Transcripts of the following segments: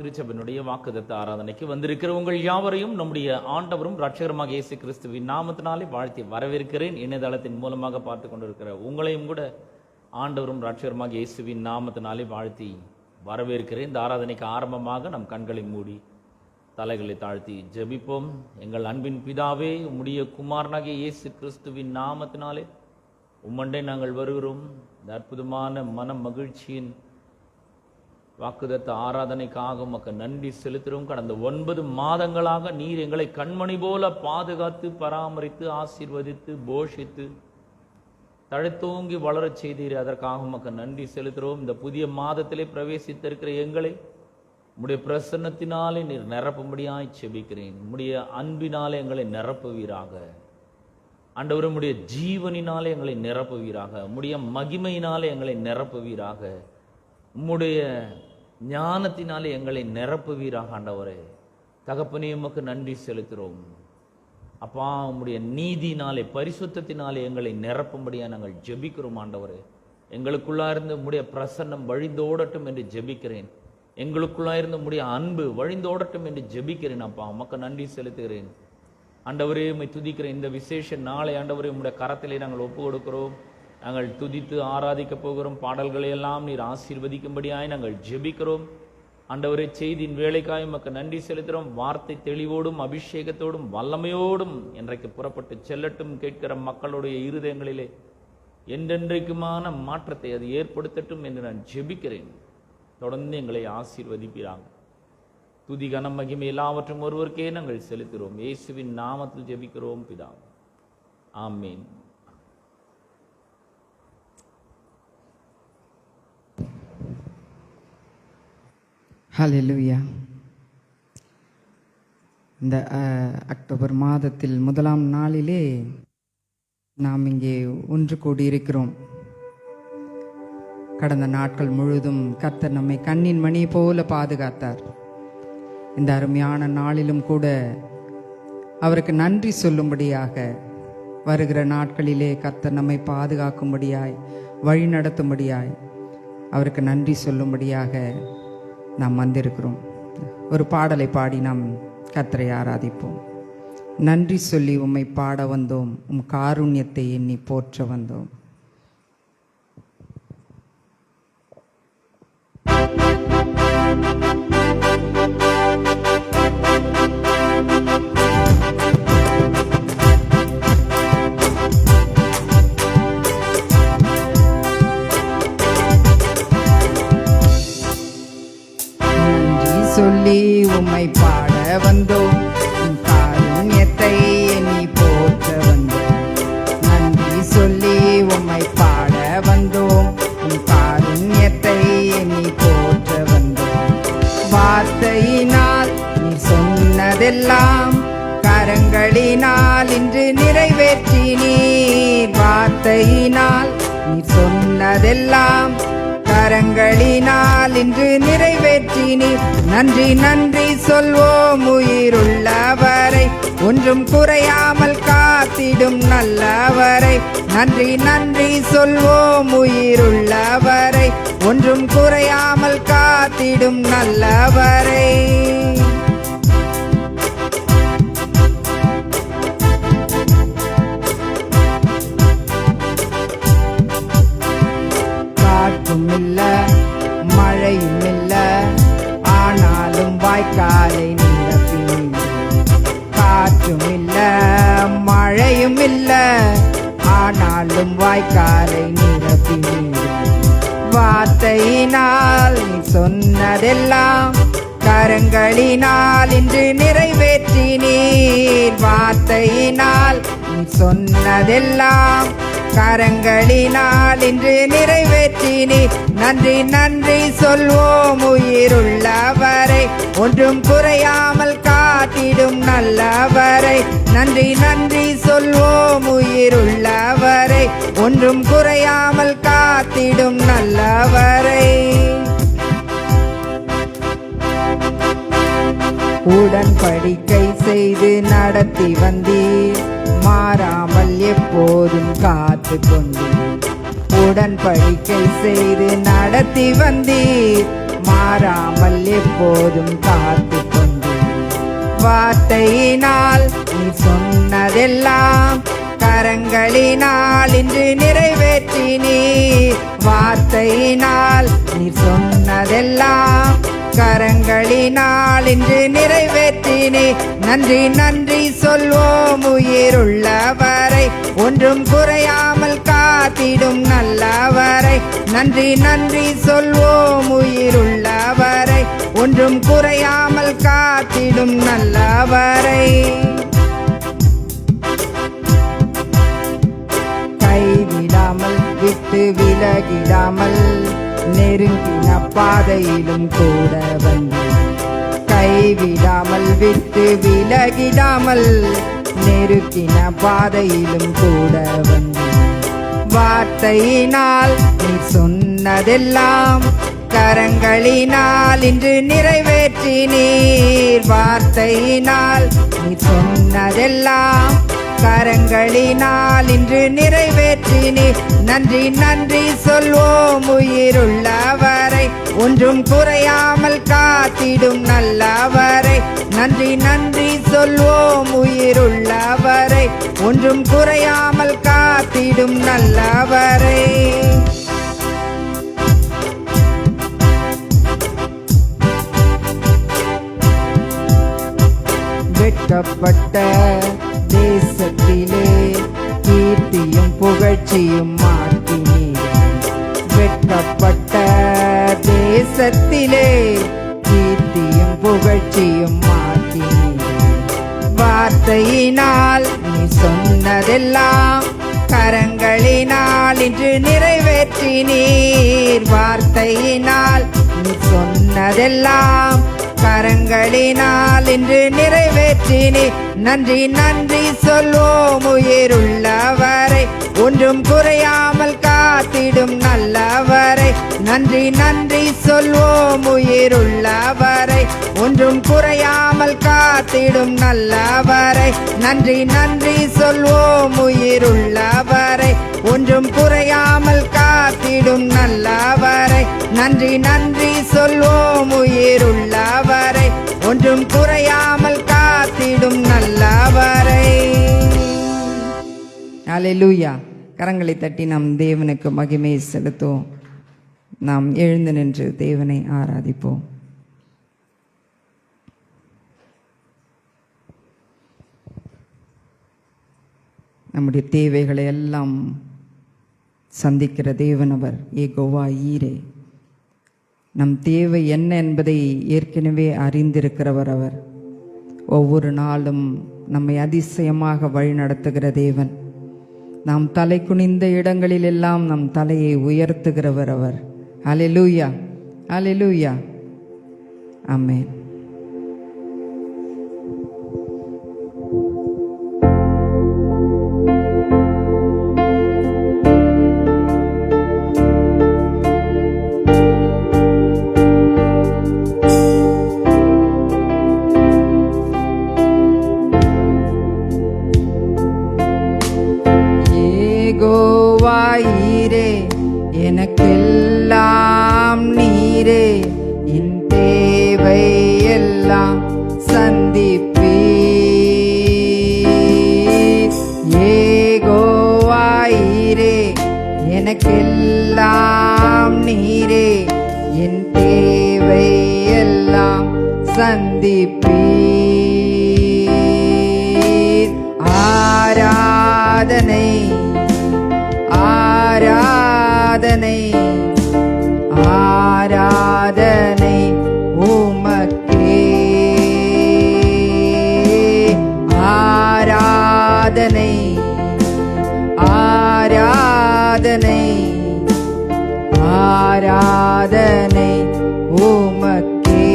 திருச்சபையினுடைய வாக்குத்தத்த ஆராதனைக்கு வந்திருக்கிற உங்கள் யாவரையும் நம்முடைய ஆண்டவரும் இரட்சகருமாக இயேசு கிறிஸ்துவின் நாமத்தினாலே வாழ்த்தி வரவேற்கிறேன். இணையதளத்தின் மூலமாக பார்த்து கொண்டிருக்கிற உங்களையும் கூட ஆண்டவரும் இரட்சகருமாக இயேசுவின் நாமத்தினாலே வாழ்த்தி வரவேற்கிறேன். இந்த ஆராதனைக்கு ஆரம்பமாக நம் கண்களை மூடி தலைகளை தாழ்த்தி ஜெபிப்போம். எங்கள் அன்பின் பிதாவே, உம்முடைய குமாரனாகிய இயேசு கிறிஸ்துவின் நாமத்தினாலே உம்மண்டை நாங்கள் வருகிறோம். இந்த அற்புதமான மன மகிழ்ச்சியின் வாக்குதத்த ஆராதனைக்காக உமக்கு நன்றி செலுத்துகிறோம். கடந்த 9 மாதங்களாக நீர் எங்களை கண்மணி போல பாதுகாத்து பராமரித்து ஆசீர்வதித்து போஷித்து தழைத்தோங்கி வளரச் செய்தீர். அதற்காக உமக்கு நன்றி செலுத்துகிறோம். இந்த புதிய மாதத்திலே பிரவேசித்திருக்கிற எங்களை உம்முடைய பிரசன்னத்தினாலே நீர் நிரப்பும்படியாய் செபிக்கிறேன். உம்முடைய அன்பினாலே எங்களை நிரப்புவீராக. ஆண்டவரே, உம்முடைய ஜீவனினாலே எங்களை நிரப்புவீராக. உம்முடைய மகிமையினாலே எங்களை நிரப்புவீராக. உம்முடைய ஞானத்தினாலே எங்களை நிரப்புவீராக. ஆண்டவரே, தகப்பனே, உமக்கு நன்றி செலுத்துகிறோம். அப்பா, உம்முடைய நீதினாலே பரிசுத்தத்தினாலே எங்களை நிரப்பும்படியா நாங்கள் ஜெபிக்கிறோம். ஆண்டவரே, எங்களுக்குள்ளா இருந்து உம்முடைய பிரசன்னம் வழிந்தோடட்டும் என்று ஜெபிக்கிறேன். எங்களுக்குள்ளா இருந்து உம்முடைய அன்பு வழிந்தோடட்டும் என்று ஜெபிக்கிறேன். அப்பா, உமக்கு நன்றி செலுத்துகிறேன். ஆண்டவரே, உம்மை துதிக்கிறேன். இந்த விசேஷ நாளை ஆண்டவரே உம்முடைய கரத்திலே நாங்கள் ஒப்பு கொடுக்கிறோம். நாங்கள் துதித்து ஆராதிக்க போகிறோம். பாடல்களை எல்லாம் நீர் ஆசீர்வதிக்கும்படியாய் நாங்கள் ஜெபிக்கிறோம். ஆண்டவரே, செய்தியின் வேலைக்காய் உமக்கு நன்றி செலுத்துகிறோம். வார்த்தை தெளிவோடும் அபிஷேகத்தோடும் வல்லமையோடும் இன்றைக்கு புறப்பட்டு செல்லட்டும். கேட்கிற மக்களுடைய இருதயங்களிலே என்றென்றைக்குமான மாற்றத்தை அது ஏற்படுத்தட்டும் என்று நான் ஜெபிக்கிறேன். தொடர்ந்து எங்களை ஆசீர்வதிப்பீராங்க. துதி கனம் மகிமை எல்லாவற்றும் ஒருவருக்கே நாங்கள் செலுத்துகிறோம். இயேசுவின் நாமத்தில் ஜெபிக்கிறோம் பிதா, ஆமீன். ஹல்லேலூயா. இந்த அக்டோபர் மாதத்தில் 1ஆம் நாளிலே நாம் இங்கே ஒன்று கூடியிருக்கிறோம். கடந்த நாட்கள் முழுதும் கர்த்தர் நம்மை கண்ணின் மணி போல பாதுகாத்தார். இந்த அருமையான நாளிலும் கூட அவருக்கு நன்றி சொல்லும்படியாக, வருகிற நாட்களிலே கர்த்தர் நம்மை பாதுகாக்கும்படியாய் வழி நடத்தும்படியாய் அவருக்கு நன்றி சொல்லும்படியாக நாம் வந்திருக்கிறோம். ஒரு பாடலை பாடி நாம் கர்த்தரை ஆராதிப்போம். நன்றி சொல்லி உம்மை பாட வந்தோம், உம் காருண்யத்தை எண்ணி போற்ற வந்தோம். சொல்லி உம்மை பாட வந்தோம், உம் காருண்யத்தை எண்ணி போற்ற வந்தோம். நன்றி சொல்லி உம்மை பாட வந்தோம், உம் காருண்யத்தை எண்ணி போற்ற வந்தோம். வார்த்தையினால் நீ சொன்னதெல்லாம் கரங்களினால் இன்று நிறைவேற்றினீர். வார்த்தையினால் நீ சொன்னதெல்லாம் கரங்களினால் இன்று நிறைவேற்றினீர். நன்றி நன்றி சொல்வோம் உயிருள்ளவரை, ஒன்றும் குறையாமல் காத்திடும் நல்லவரை. நன்றி நன்றி சொல்வோம் உயிருள்ளவரை, ஒன்றும் குறையாமல் காத்திடும் நல்லவரை. காற்றும் இல்ல மழையும் இல்ல, ஆனாலும் வாய்க்காலை நிரப்பினீர். காற்றும் இல்ல மழையும் இல்ல, ஆனாலும் வாய்க்காலை நிரப்பினீர். வார்த்தையினால் நீ சொன்னதெல்லாம் கரங்களினால் இன்று நிறைவேற்றினீர். வார்த்தையினால் நீ சொன்னதெல்லாம் கரங்களினால் இன்று நிறைவேற்றினீர். நன்றி நன்றி சொல்வோம் உயிருள்ளவரை, ஒன்றும் குறையாமல் காத்திடும் நல்லவரை. நன்றி நன்றி சொல்வோம் உயிருள்ளவரை, ஒன்றும் குறையாமல் காத்திடும் நல்லவரை. உடன்படிக்கை செய்து நடத்தி வந்தீர், மாறாமல் எப்போதும் காத்து கொண்டீர். உடன்படிக்கை செய்து நடத்தி வந்தீர், மாறாமல் எப்போதும் காத்து கொண்டு வார்த்தையினால் நீ சொன்னதெல்லாம் கரங்களினால் இன்று நிறைவேற்றினீர். வார்த்தையினால் நீ சொன்னதெல்லாம் கரங்களினால் இன்று நிறைவேற்றினீர். நன்றி நன்றி சொல்வோம் உயிருள்ளவரை, ஒன்றும் குறையாமல் காத்திடும் நல்லவரை. நன்றி நன்றி சொல்வோம் உயிருள்ளவரை, ஒன்றும் குறையாமல் காத்திடும் நல்லவரை. கைவிடாமல் விட்டு விலகிடாமல் நெருங்கின பாதையிலும் கூட வந்து, கைவிடாமல் விட்டு விலகிடாமல் நெருங்கின பாதையிலும் கூட வந்து, வார்த்தையினால் நீ சொன்னதெல்லாம் கரங்களினால் இன்று நிறைவேற்றினீர். வார்த்தையினால் நீ சொன்னதெல்லாம் கரங்களினால் இன்று நிறைவேற்றினீர். நன்றி நன்றி சொல்வோம் உயிருள்ளவரை, ஒன்றும் குறையாமல் காத்திடும் நல்லவரை. நன்றி நன்றி சொல்வோம் உயிருள்ளவரை, ஒன்றும் குறையாமல் காத்திடும் நல்லவரை. வெட்கப்பட்ட தேசத்திலே கீர்த்தியும் புகழ்ச்சியும் மாற்றினீர். வெட்கப்பட்ட தேசத்திலே கீர்த்தியும் புகழ்ச்சியும் மாற்றினீர். வார்த்தையினால் நீ சொன்னதெல்லாம் கரங்களினால் இன்று நிறைவேற்றினீர். வார்த்தையினால் நீ சொன்னதெல்லாம் கரங்களினால் இன்று நிறைவேற்றினீர். நன்றி நன்றி சொல்வோம் உயிருள்ளவரை, ஒன்றும் குறையாமல் காத்திடும் நல்லவரை. நன்றி நன்றி சொல்வோம் உயிருள்ளவரை, ஒன்றும் குறையாமல் காத்திடும் நல்லவரை. நன்றி நன்றி சொல்வோம் உயிருள்ளவரை, ஒன்றும் குறையாமல் காத்திடும் நல்லவரை. நன்றி நன்றி சொல்வோம் உயிருள்ளவரை, ஒன்றும் குறையாமல் காத்திடும் நல்லவரை. அல்லேலூயா. கரங்களை தட்டி நாம் தேவனுக்கு மகிமை செலுத்துவோம். நாம் எழுந்து நின்று தேவனை ஆராதிப்போம். நம்முடைய தேவைகளை எல்லாம் சந்திக்கிற தேவன் அவர். யெகோவா ஈரே. நம் தேவை என்ன என்பதை ஏற்கனவே அறிந்திருக்கிறவர் அவர். ஒவ்வொரு நாளும் நம்மை அதிசயமாக வழி நடத்துகிற தேவன். நாம் தலை குனிந்த இடங்களில் எல்லாம் நம் தலையை உயர்த்துகிறவர் அவர். அல்லேலூயா, அல்லேலூயா, ஆமென். யெகோவாயீரே, எனக்கெல்லாம் நீரே, என் தேவை எல்லாம் சந்திப்பீர். யெகோவாயீரே, எனக்கெல்லாம் நீரே, என் தேவை எல்லாம் சந்திப்பீர். ஆராதனை ஆராதனை ஆராதனை உமக்கே. ஆராதனை ஆராதனை ஆராதனை உமக்கே.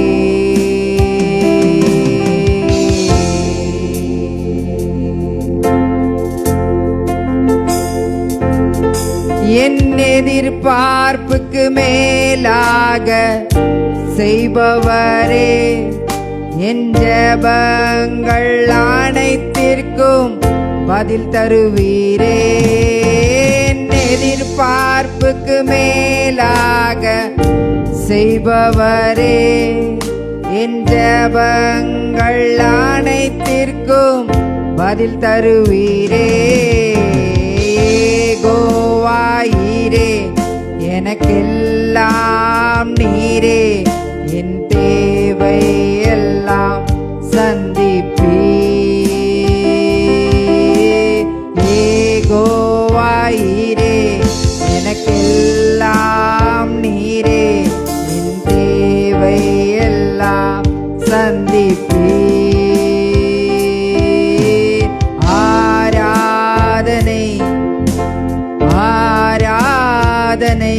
என் எதிர்பார்ப்புக்கு மேலாக செய்பவரே, என் ஜெபங்கள் அனைத்திற்கும் பதில் தருவீரே. என் எதிர்பார்ப்புக்கு மேலாக செய்பவரே, என் ஜெபங்கள் அனைத்திற்கும் பதில் தருவீரே. யெகோவாயீரே, எனக்கெல்லாம் நீரே, என் தேவை எல்லாம் சந்திப்பீர். யெகோவாயீரே, எனக்கெல்லாம் நீரே, என் தேவை எல்லாம் சந்திப்பீர். ஆராதனை ஆராதனை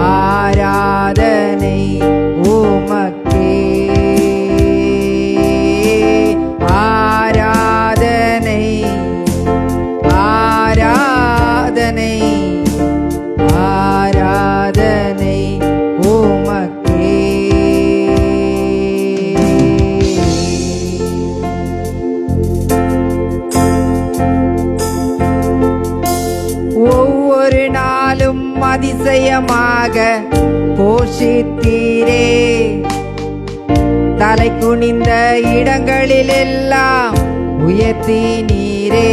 ஆராதனை உமக்கே. ஆராதனை ஆராதனை ஆராதனை உமக்கே. ஒவ்வொரு நாளும் அதிசயமாக போஷித்தீரே, தலை குனிந்த இடங்களிலெல்லாம் உயர்த்தி நீரே.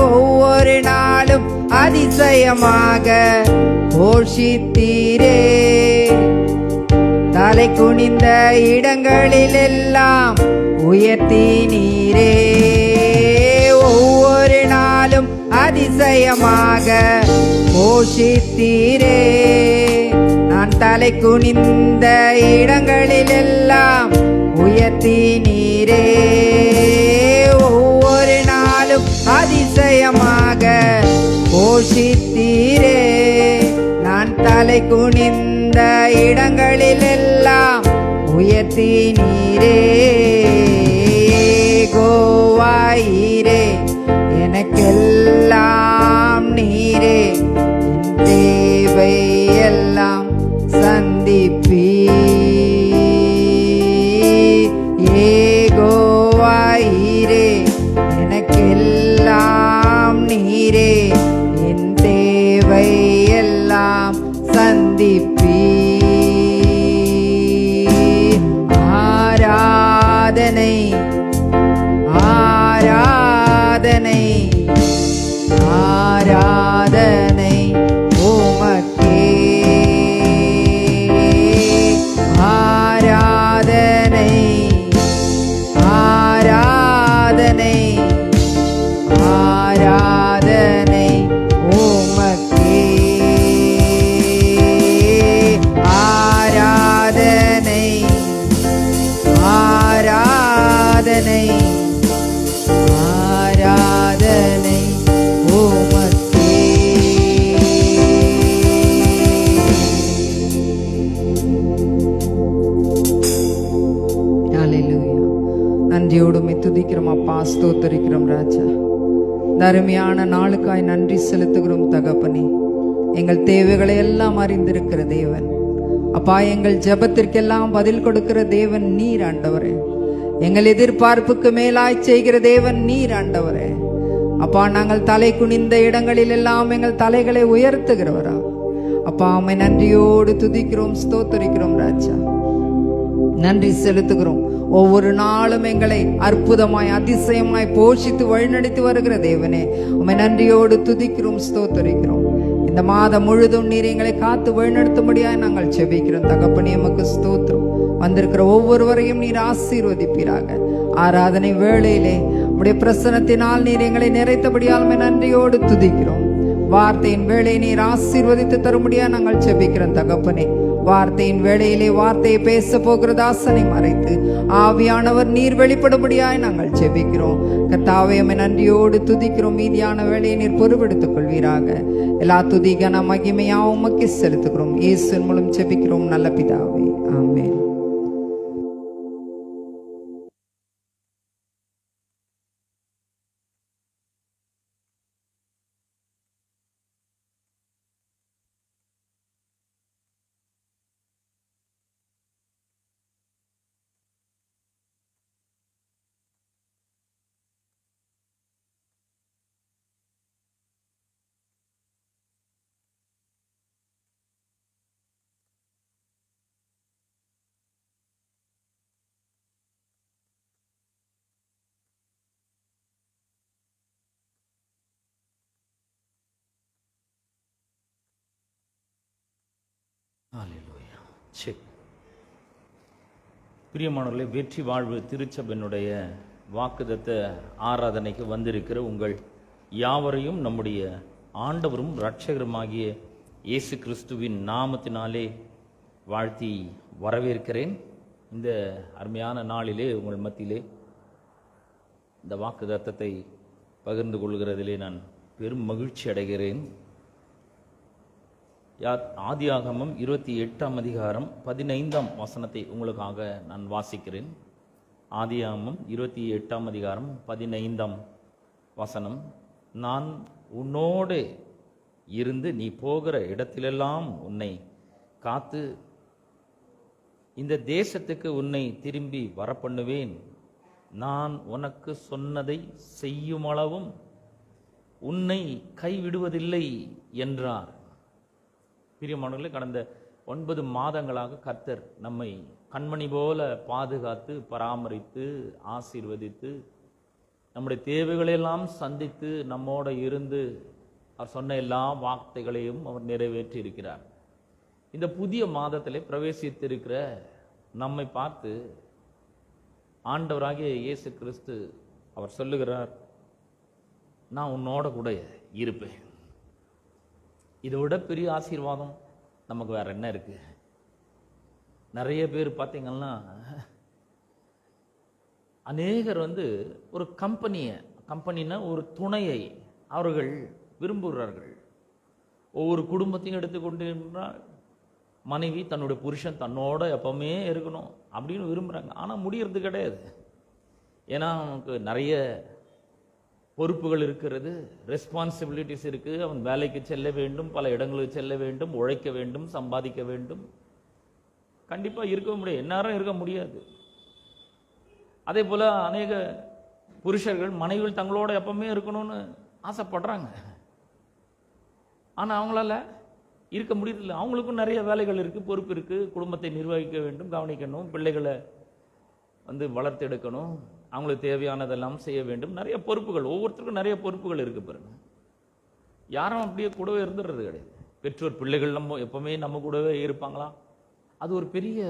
ஒவ்வொரு நாளும் அதிசயமாக போஷித்தீரே, தலை குனிந்த இடங்களிலெல்லாம் உயர்த்தி நீரே. ஒவ்வொரு நாளும் அதிசயமாக போஷித்தீரே, நான் தலை குனிந்த இடங்களிலெல்லாம் உயர்த்தி நீரே. ஒவ்வொரு நாளும் அதிசயமாக போஷித்தீரே, நான் தலை குனிந்த இடங்களிலெல்லாம் உயர்த்தி நீரே. யெகோவாயீரே, எனக்கெல்லாம் நீரே, என் தேவை எல்லாம் சந்திப்பீர். யெகோவாயீரே, எனக்கெல்லாம் நீரே, என் தேவை எல்லாம் சந்திப்பீர். ஆராதனை ஆராதனை ஆராதனை உமக்கே. ஆராதனை ஆராதனை ஆராதனை உமக்கே. ஆராதனை ஆராதனை ஆராதனை உமக்கே. ஹல்லேலூயா. நன்றியோடு துதிக்கிறோம் அப்பா, ஸ்தோத்தரிக்கிறோம் ராஜா. அருமையான நாளுக்காய் நன்றி செலுத்துகிறோம் தகப்பனே. எங்கள் தேவைகளை எல்லாம் அறிந்திருக்கிற தேவன் அப்பா, எங்கள் ஜெபத்திற்கெல்லாம் பதில் கொடுக்கிற தேவன் நீர் ஆண்டவரே. எங்கள் எதிர்பார்ப்புக்கு மேலாய் செய்கிற தேவன் நீர் ஆண்டவரே. அப்பா, நாங்கள் தலை குனிந்த இடங்களில் எல்லாம் எங்கள் தலைகளை உயர்த்துகிறவரா அப்பா, உம்மை நன்றியோடு துதிக்கிறோம், ஸ்தோத்தரிக்கிறோம் ராஜா. நன்றி செலுத்துகிறோம். ஒவ்வொரு நாளும் எங்களை அற்புதமாய் அதிசயமாய் போஷித்து வழிநடத்தி வருகிற தேவனே, உம்மை நன்றியோடு துதிக்கிறோம், ஸ்தோத்தரிக்கிறோம். இந்த மாதம் முழுதும் நீர் எங்களை காத்து வழிநடத்தும்படியாய் நாங்கள் செபிக்கிறோம் தகப்பனே. எமக்கு ஸ்தோத்திரம். வந்திருக்கிற ஒவ்வொருவரையும் நீர் ஆசீர்வதிப்பீராக. ஆராதனை வேளையிலே உடைய பிரசன்னத்தினால் நீர் எங்களை நிறைத்தபடியால் உம்மை நன்றியோடு துதிக்கிறோம். வார்த்தையின் வேளை நீர் ஆசீர்வதித்து தரும்படியா நாங்கள் செபிக்கிறோம் தகப்பனே. வார்த்தையின் வேளையிலே வார்த்தையை பேச போகிற தாசனை மறைத்து ஆவியானவர் நீர் வெளிப்படும்படியாய் நாங்கள் செபிக்கிறோம். கர்த்தாவே, உம்மை நன்றியோடு துதிக்கிறோம். மீதியான வேளையை நீர் பொறுப்பெடுத்துக் கொள்வீராக. எல்லா துதி கன மகிமையா உமக்கு செலுத்துகிறோம். இயேசுவின் மூலம் செபிக்கிறோம் நல்ல பிதாவே, ஆமென். சரி. பிரியமானவர்களே, வெற்றி வாழ்வு திருச்சபையினுடைய வாக்குதத்த ஆராதனைக்கு வந்திருக்கிற உங்கள் யாவரையும் நம்முடைய ஆண்டவரும் இரட்சகருமாகிய இயேசு கிறிஸ்துவின் நாமத்தினாலே வாழ்த்தி வரவேற்கிறேன். இந்த அருமையான நாளிலே உங்கள் மத்தியிலே இந்த வாக்குதத்தத்தை பகிர்ந்து கொள்கிறதிலே நான் பெரும் மகிழ்ச்சி அடைகிறேன். ஆதியாகமம் 28ஆம் அதிகாரம் 15ஆம் வசனத்தை உங்களுக்காக நான் வாசிக்கிறேன். ஆதியாகமம் 28ஆம் அதிகாரம் 15ஆம் வசனம். நான் உன்னோடு இருந்து நீ போகிற இடத்திலெல்லாம் உன்னை காத்து இந்த தேசத்துக்கு உன்னை திரும்பி வரப்பண்ணுவேன். நான் உனக்கு சொன்னதை செய்யுமளவும் உன்னை கைவிடுவதில்லை என்றார். பிரியமானவர்களே, கடந்த 9 மாதங்களாக கர்த்தர் நம்மை கண்மணி போல பாதுகாத்து பராமரித்து ஆசீர்வதித்து நம்முடைய தேவைகளெல்லாம் சந்தித்து நம்மோட இருந்து அவர் சொன்ன எல்லா வார்த்தைகளையும் அவர் நிறைவேற்றி இருக்கிறார். இந்த புதிய மாதத்திலே பிரவேசித்திருக்கிற நம்மை பார்த்து ஆண்டவராகிய இயேசு கிறிஸ்து அவர் சொல்லுகிறார், நான் உன்னோட கூட இருப்பேன். இதை விட பெரிய ஆசீர்வாதம் நமக்கு வேற என்ன இருக்கு? நிறைய பேர் பார்த்தீங்கன்னா, அநேகர் ஒரு கம்பெனினா ஒரு துணையை அவர்கள் விரும்புகிறார்கள். ஒவ்வொரு குடும்பத்தையும் எடுத்துக்கொண்டிருந்தால் மனைவி தன்னுடைய புருஷன் தன்னோட எப்பவுமே இருக்கணும் அப்படின்னு விரும்புகிறாங்க. ஆனால் முடியறது கிடையாது. ஏன்னா அவனுக்கு நிறைய பொறுப்புகள் இருக்கிறது, ரெஸ்பான்சிபிலிட்டிஸ் இருக்கு. அவன் வேலைக்கு செல்ல வேண்டும், பல இடங்களுக்கு செல்ல வேண்டும், உழைக்க வேண்டும், சம்பாதிக்க வேண்டும். கண்டிப்பா இருக்க முடியாது, எல்லாரும் இருக்க முடியாது. அதே போல அநேக புருஷர்கள் மனைவிகள் தங்களோட எப்பவுமே இருக்கணும்னு ஆசைப்படுறாங்க. ஆனா அவங்களால இருக்க முடியல. அவங்களுக்கும் நிறைய வேலைகள் இருக்கு, பொறுப்பு இருக்கு. குடும்பத்தை நிர்வகிக்க வேண்டும், கவனிக்கணும், பிள்ளைகளை வளர்த்தெடுக்கணும், அவங்களுக்கு தேவையானதெல்லாம் செய்ய வேண்டும். நிறைய பொறுப்புகள், ஒவ்வொருத்தருக்கும் நிறைய பொறுப்புகள் இருக்கு. பாருங்க, யாரும் அப்படியே கூடவே இருந்துடுறது கிடையாது. பெற்றோர் பிள்ளைகள் நம்ம எப்பவுமே நம்ம கூடவே இருப்பாங்களா? அது ஒரு பெரிய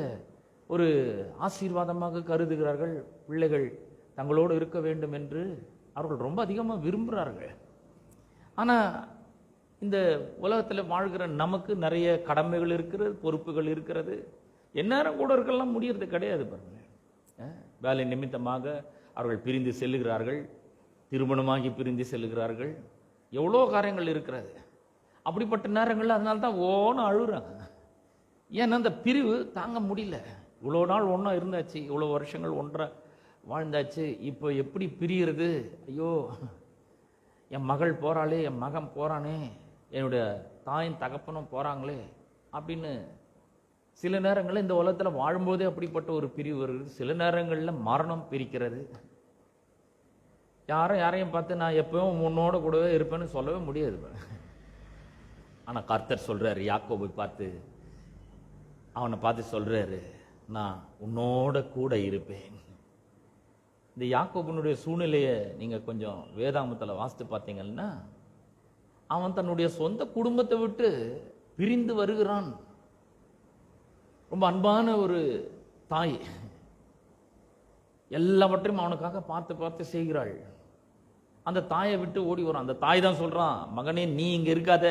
ஒரு ஆசீர்வாதமாக கருதுகிறார்கள். பிள்ளைகள் தங்களோடு இருக்க வேண்டும் என்று அவர்கள் ரொம்ப அதிகமாக விரும்புகிறார்கள். ஆனா இந்த உலகத்தில் வாழ்கிற நமக்கு நிறைய கடமைகள் இருக்கிறது, பொறுப்புகள் இருக்கிறது. எந்நேரம் கூட இருக்கலாம் முடியறது கிடையாது. பாருங்க, வேலை நிமித்தமாக அவர்கள் பிரிந்து செல்லுகிறார்கள், திருமணமாகி பிரிந்து செல்லுகிறார்கள், எவ்வளோ காரியங்கள் இருக்கிறது. அப்படிப்பட்ட நேரங்களில் அதனால தான் ஓன்னு அழுகுறாங்க. ஏன்னா அந்த பிரிவு தாங்க முடியல. இவ்வளோ நாள் ஒன்றா இருந்தாச்சு, இவ்வளோ வருஷங்கள் ஒன்றா வாழ்ந்தாச்சு, இப்போ எப்படி பிரிகிறது? ஐயோ, என் மகள் போறாளே, என் மகன் போறானே, என்னுடைய தாயின் தகப்பனும் போறாங்களே அப்படின்னு சில நேரங்களில் இந்த உலகத்தில் வாழும்போதே அப்படிப்பட்ட ஒரு பிரிவு வருகிறது. சில நேரங்களில் மரணம் பிரிக்கிறது. யாரையும் பார்த்து நான் எப்பவும் உன்னோட கூடவே இருப்பேன்னு சொல்லவே முடியாது. ஆனா கர்த்தர் சொல்றாரு, யாக்கோபை பார்த்து, அவனை பார்த்து சொல்றாரு, நான் உன்னோட கூட இருப்பேன். இந்த யாக்கோபனுடைய சூழ்நிலையை நீங்க கொஞ்சம் வேதாகமத்தில் வாசித்து பார்த்தீங்கன்னா, அவன் தன்னுடைய சொந்த குடும்பத்தை விட்டு பிரிந்து வருகிறான். ரொம்ப அன்பான ஒரு தாய், எல்லாவற்றையும் அவனுக்காக பார்த்து பார்த்து செய்கிறாள். அந்த தாயை விட்டு ஓடி வரான். அந்த தாய் தான் சொல்றான், மகனே நீ இங்க இருக்காத,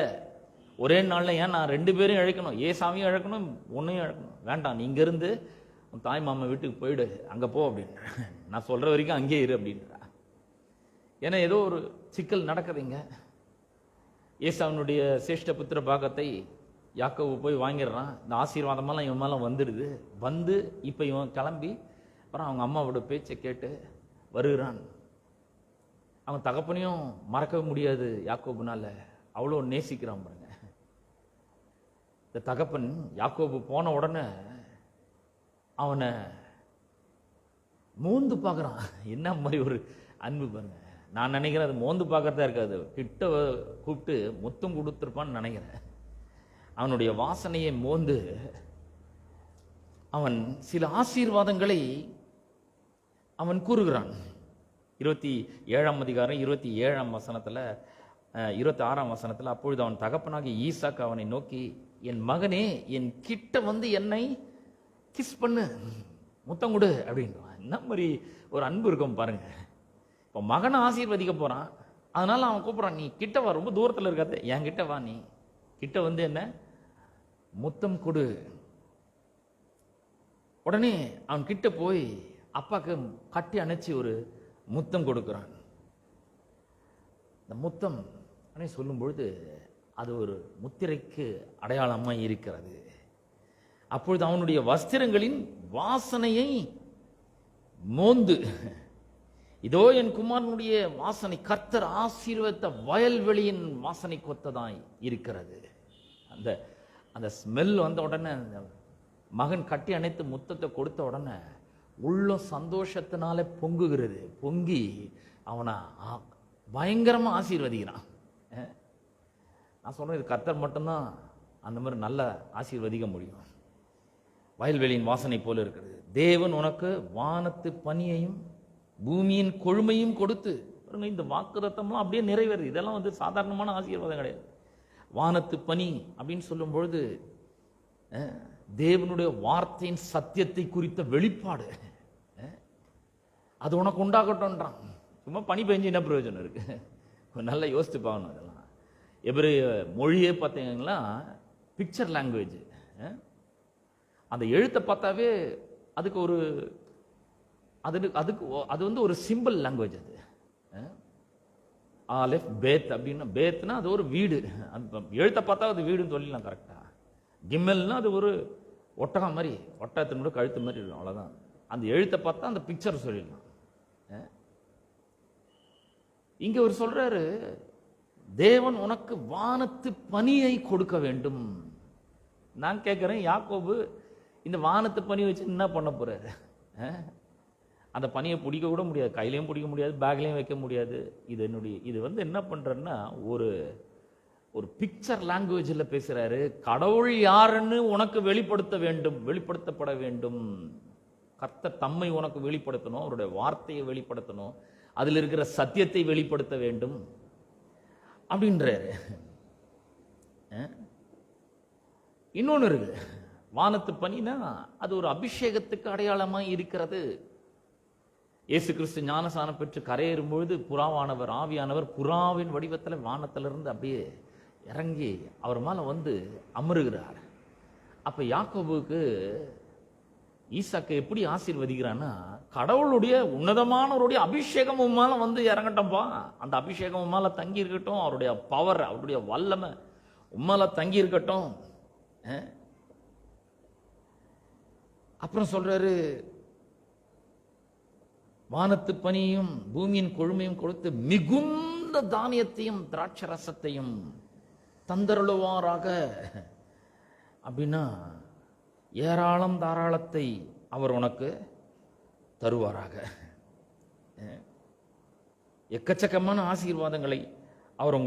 ஒரே நாள்ல ஏன் நான் 2 பேரையும் இழக்கணும், ஏசாமியும் இழக்கணும், உன்னையும் இழக்கணும், வேண்டாம், நீ இங்க இருந்து உன் தாய் மாமா வீட்டுக்கு போயிடு, அங்க போ அப்படின்ற, நான் சொல்ற வரைக்கும் அங்கே இரு அப்படின்றா. ஏன்னா ஏதோ ஒரு சிக்கல் நடக்குதுங்க. ஏசாவனுடைய சேஷ்ட புத்திர பாகத்தை யாக்கோபு போய் வாங்கிடுறான். இந்த ஆசீர்வாதமெல்லாம் இவன் மேலே வந்துடுது. இப்போ இவன் கிளம்பி அப்புறம் அவங்க அம்மாவோட பேச்சை கேட்டு வருகிறான். அவன் தகப்பனையும் மறக்கவே முடியாது யாக்கோபுனால, அவ்வளோ நேசிக்கிறான் பாருங்க. இந்த தகப்பன் யாக்கோபு போன உடனே அவனை மோந்து பார்க்குறான். என்ன மாதிரி ஒரு அன்பு பாருங்க. நான் நினைக்கிறேன் அது மோந்து பார்க்கறதா இருக்காது, கிட்ட கூப்பிட்டு முத்தம் கொடுத்துருப்பான்னு நினைக்கிறேன். அவனுடைய வாசனையை மோந்து அவன் சில ஆசீர்வாதங்களை அவன் கூறுகிறான். 27ஆம் அதிகாரம் 27ஆம் வசனத்துல 26ஆம் வசனத்துல, அப்பொழுது அவன் தகப்பனாகிய ஈசாக்கு அவனை நோக்கி, என் மகனே, என் கிட்ட என்னை கிஸ் பண்ணு, முத்தம் கொடு அப்படின்றான். என்ன மாதிரி ஒரு அன்பு இருக்கும் பாருங்க. இப்போ மகனை ஆசீர்வதிக்க போறான், அதனால அவன் கூப்பிடுறான், நீ கிட்ட வா, ரொம்ப தூரத்தில் இருக்காது, என் கிட்ட வா, நீ கிட்ட வந்து என்ன முத்தம் கொடு. உடனே அவன் கிட்ட போய் அப்பாக்கு கட்டி அணைச்சி ஒரு முத்தம் கொடுக்கிறான். இந்த முத்தம் சொல்லும் பொழுது அது ஒரு முத்திரைக்கு அடையாளமாக இருக்கிறது. அப்பொழுது அவனுடைய வஸ்திரங்களின் வாசனையை மோந்து, இதோ என் குமாரனுடைய வாசனை கர்த்தர் ஆசீர்வதித்த வயல்வெளியின் வாசனை கொத்ததாய் இருக்கிறது. அந்த அந்த ஸ்மெல் வந்த உடனே மகன் கட்டி அணைத்து முத்தத்தை கொடுத்த உடனே உள்ள சந்தோஷத்தினால பொங்குகிறது. பொங்கி அவனை பயங்கரமா ஆசீர்வதிக்கிறான். நான் சொன்னது கர்த்தர் மட்டும்தான் அந்த மாதிரி நல்ல ஆசீர்வதிக்க முடியும். வயல்வெளியின் வாசனை போல இருக்கிறது. தேவன் உனக்கு வானத்து பனியையும் பூமியின் கொழுமையும் கொடுத்து, இந்த வாக்குத்தத்தம்லாம் அப்படியே நிறைவேறுது. இதெல்லாம் வந்து சாதாரணமான ஆசீர்வாதம் கிடையாது. வானத்து பனி அப்படின்னு சொல்லும் பொழுது தேவனுடைய வார்த்தையின் சத்தியத்தை குறித்த வெளிப்பாடு அது உனக்கு உண்டாகட்டும்ன்றான். சும்மா பனி பெஞ்சு என்ன பிரயோஜனம் இருக்கு? நல்லா யோசித்து பார்க்கணும். இதெல்லாம் எபிரேய மொழியே பார்த்தீங்கன்னா பிக்சர் லாங்குவேஜ். அந்த எழுத்தை பார்த்தாவே அதுக்கு ஒரு அது வந்து ஒரு சிம்பிள் லாங்குவேஜ். அது ஆலெஃப் பேத் அப்படின்னா, பேத்னா அது ஒரு வீடு. அந்த எழுத்தை பார்த்தா அது வீடுன்னு சொல்லிடலாம் கரெக்டா. கிம்மெல்னா அது ஒரு ஒட்டகம் மாதிரி, ஒட்டகத்தினோட கழுத்து மாதிரி இருக்கும், அவ்வளோதான். அந்த எழுத்தை பார்த்தா அந்த பிக்சர் சொல்லிடலாம். இங்க ஒரு சொல்றாரு, தேவன் உனக்கு வானத்து பனியை கொடுக்க வேண்டும். நான் கேட்கிறேன், யாக்கோபு இந்த வானத்து பனி வச்சு என்ன பண்ண போறாரு? அந்த பனியை பிடிக்க கூட முடியாது, கையிலையும் பிடிக்க முடியாது, பேக்லையும் வைக்க முடியாது. இது வந்து என்ன பண்றேன்னா ஒரு ஒரு பிக்சர் லாங்குவேஜில் பேசுறாரு. கடவுள் யாருன்னு உனக்கு வெளிப்படுத்தப்பட வேண்டும். கர்த்தர் தம்மை உனக்கு வெளிப்படுத்தணும், அவருடைய வார்த்தையை வெளிப்படுத்தணும், அதில் இருக்கிற சத்தியத்தை வெளிப்படுத்த வேண்டும் அப்படின்றாரு. இன்னொன்று இருக்கு, வானத்து பனினா அது ஒரு அபிஷேகத்துக்கு அடையாளமாக இருக்கிறது. இயேசு கிறிஸ்து ஞானசானம் பெற்று கரையேறும்பொழுது புறாவானவர், ஆவியானவர் புறாவின் வடிவத்தில் வானத்திலிருந்து அப்படியே இறங்கி அவர் மேலே வந்து அமருகிறார். அப்போ யாக்கோபுக்கு ஈசாக்கு எப்படி ஆசீர்வதிக்கிறான்னா, கடவுளுடைய உன்னதமானவருடைய அபிஷேகம் மேலே வந்து இறங்கட்டோம்பா, அந்த அபிஷேகம் மேலே தங்கி இருக்கட்டும், அவருடைய பவர், அவருடைய வல்லமை உம்மால தங்கி இருக்கட்டும். அப்புறம் சொல்றாரு, வானத்து பனியும் பூமியின் கொழுமையும் கொடுத்து மிகுந்த தானியத்தையும் திராட்சை ரசத்தையும் தந்தருளுவாராக. அப்படின்னா ஏராளம் தாராளத்தை அவர் உனக்கு தருவாராக. எக்கச்சக்கமான ஆசீர்வாதங்களை அவர்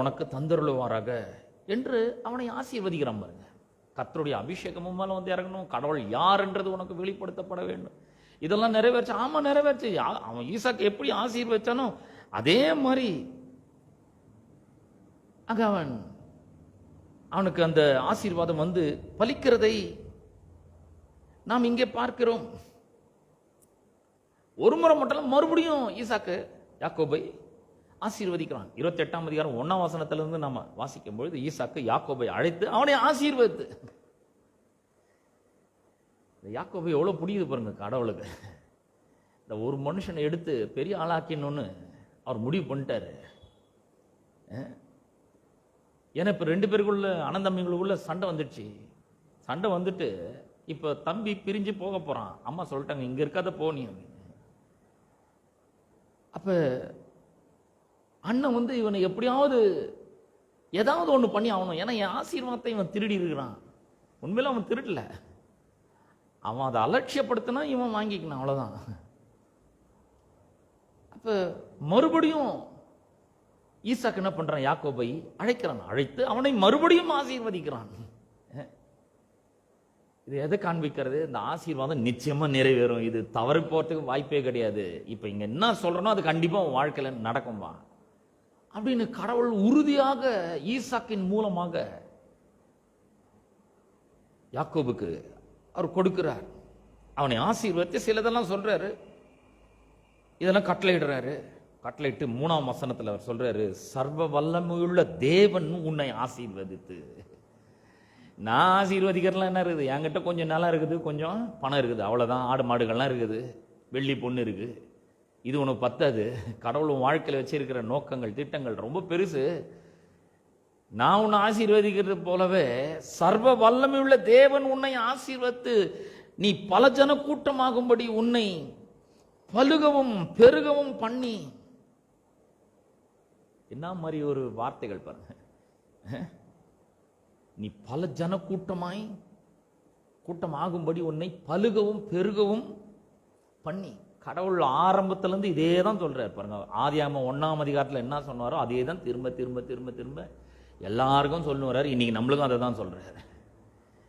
உனக்கு தந்தருளுவாராக என்று அவனை ஆசீர்வதிக்கிறான் பாருங்க. கர்த்தருடைய அபிஷேகமும் மேல வந்து இறங்கணும், கடவுள் யார் என்றது உனக்கு வெளிப்படுத்தப்பட வேண்டும். இதெல்லாம் நிறைவேற்ற, ஆமா நிறைவேற்ற. அவன் ஈசாக்கு எப்படி ஆசீர்வதிச்சானோ அதே மாதிரி அங்க அவனுக்கு அந்த ஆசீர்வாதம் வந்து பலிக்கிறதை நாம் இங்கே பார்க்கிறோம். ஒரு முறை மட்டும் மறுபடியும் ஈசாக்கு யாக்கோபை ஆசீர்வதிக்கிறான். 28ஆம் அதிகாரம் 1ஆம் வசனத்திலிருந்து நாம வாசிக்கும் பொழுது ஈசாக்கு யாக்கோபை அழைத்து அவனை ஆசீர்வதித்து, யாக்கோபை எவ்வளவு பிடிக்குது பாருங்க கடவுளுக்கு. இந்த ஒரு மனுஷனை எடுத்து பெரிய ஆளாக்கின்னு அவர் முடிவு பண்ணிட்டாரு. ஏன்னா இப்ப 2 பேருக்குள்ள அனந்தம்பிங்களுக்குள்ள சண்டை வந்துடுச்சு. சண்டை வந்துட்டு இப்ப தம்பி பிரிஞ்சு போக போறான். அம்மா சொல்லிட்டாங்க, இங்க இருக்காத போ நீ அப்படின்னு. அப்ப அண்ணன் வந்து இவனை எப்படியாவது ஏதாவது ஒண்ணு பண்ணி ஆகணும். ஏன்னா என் ஆசீர்வாதத்தை இவன் திருடி இருக்கிறான். உண்மையில அவன் திருடல, அவன் அதை அலட்சியப்படுத்தினா இவன் வாங்கிக்கணும், அவ்வளவுதான். அப்ப மறுபடியும் ஈசாக்கு என்ன பண்றான், யாக்கோபை அழைக்கிறான். அழைத்து அவனை மறுபடியும் ஆசீர்வதிக்கிறான். இது எதை காண்பிக்கிறது? இந்த ஆசீர்வாதம் நிச்சயமா நிறைவேறும், இது தவறு போறதுக்கு வாய்ப்பே கிடையாது. இப்ப இங்க என்ன சொல்றனோ அது கண்டிப்பா உன் வாழ்க்கையில நடக்கும்பா அப்படின்னு கடவுள் உறுதியாக ஈசாக்கின் மூலமாக யாக்கோபுக்கு அவர் கொடுக்கிறார். அவனை ஆசீர்வதித்து சிலதெல்லாம் சொல்றாரு, இதெல்லாம் கட்டளையிடுறாரு. கட்டளையிட்டு 3ஆம் வசனத்துல அவர் சொல்றாரு, சர்வ வல்லமையுள்ள தேவன் உன்னை ஆசீர்வதித்து. நான் ஆசீர்வதிக்கிறதுலாம் என்ன இருக்குது, என்கிட்ட கொஞ்சம் நிலம் இருக்குது, கொஞ்சம் பணம் இருக்குது, அவ்வளவுதான். ஆடு மாடுகள்லாம் இருக்குது, வெள்ளி பொண்ணு இருக்கு, இது உனக்கு பத்தாது. கடவுளும் வாழ்க்கையில் வச்சிருக்கிற நோக்கங்கள் திட்டங்கள் ரொம்ப பெருசு. நான் உன்னை ஆசீர்வதிக்கிறது போலவே சர்வ வல்லமையுள்ள தேவன் உன்னை ஆசீர்வதித்து நீ பல ஜன கூட்டமாகும்படி உன்னை பலுகவும் பெருகவும் பண்ணி. என்ன மாதிரி ஒரு வார்த்தைகள் பாருங்க. நீ பல ஜன கூட்டமாகும்படி உன்னை பலுகவும் பெருகவும் பண்ணி. கடவுள் ஆரம்பத்திலிருந்து இதே தான் சொல்றாரு பாருங்க. ஆதியாகமம் 1ஆம் அதிகாரத்தில் என்ன சொன்னாரோ அதே தான் திரும்ப திரும்ப திரும்ப திரும்ப எல்லாருக்கும் சொல்லு வர்றாரு. இன்னைக்கு நம்மளுக்கும் அதை தான் சொல்றாரு.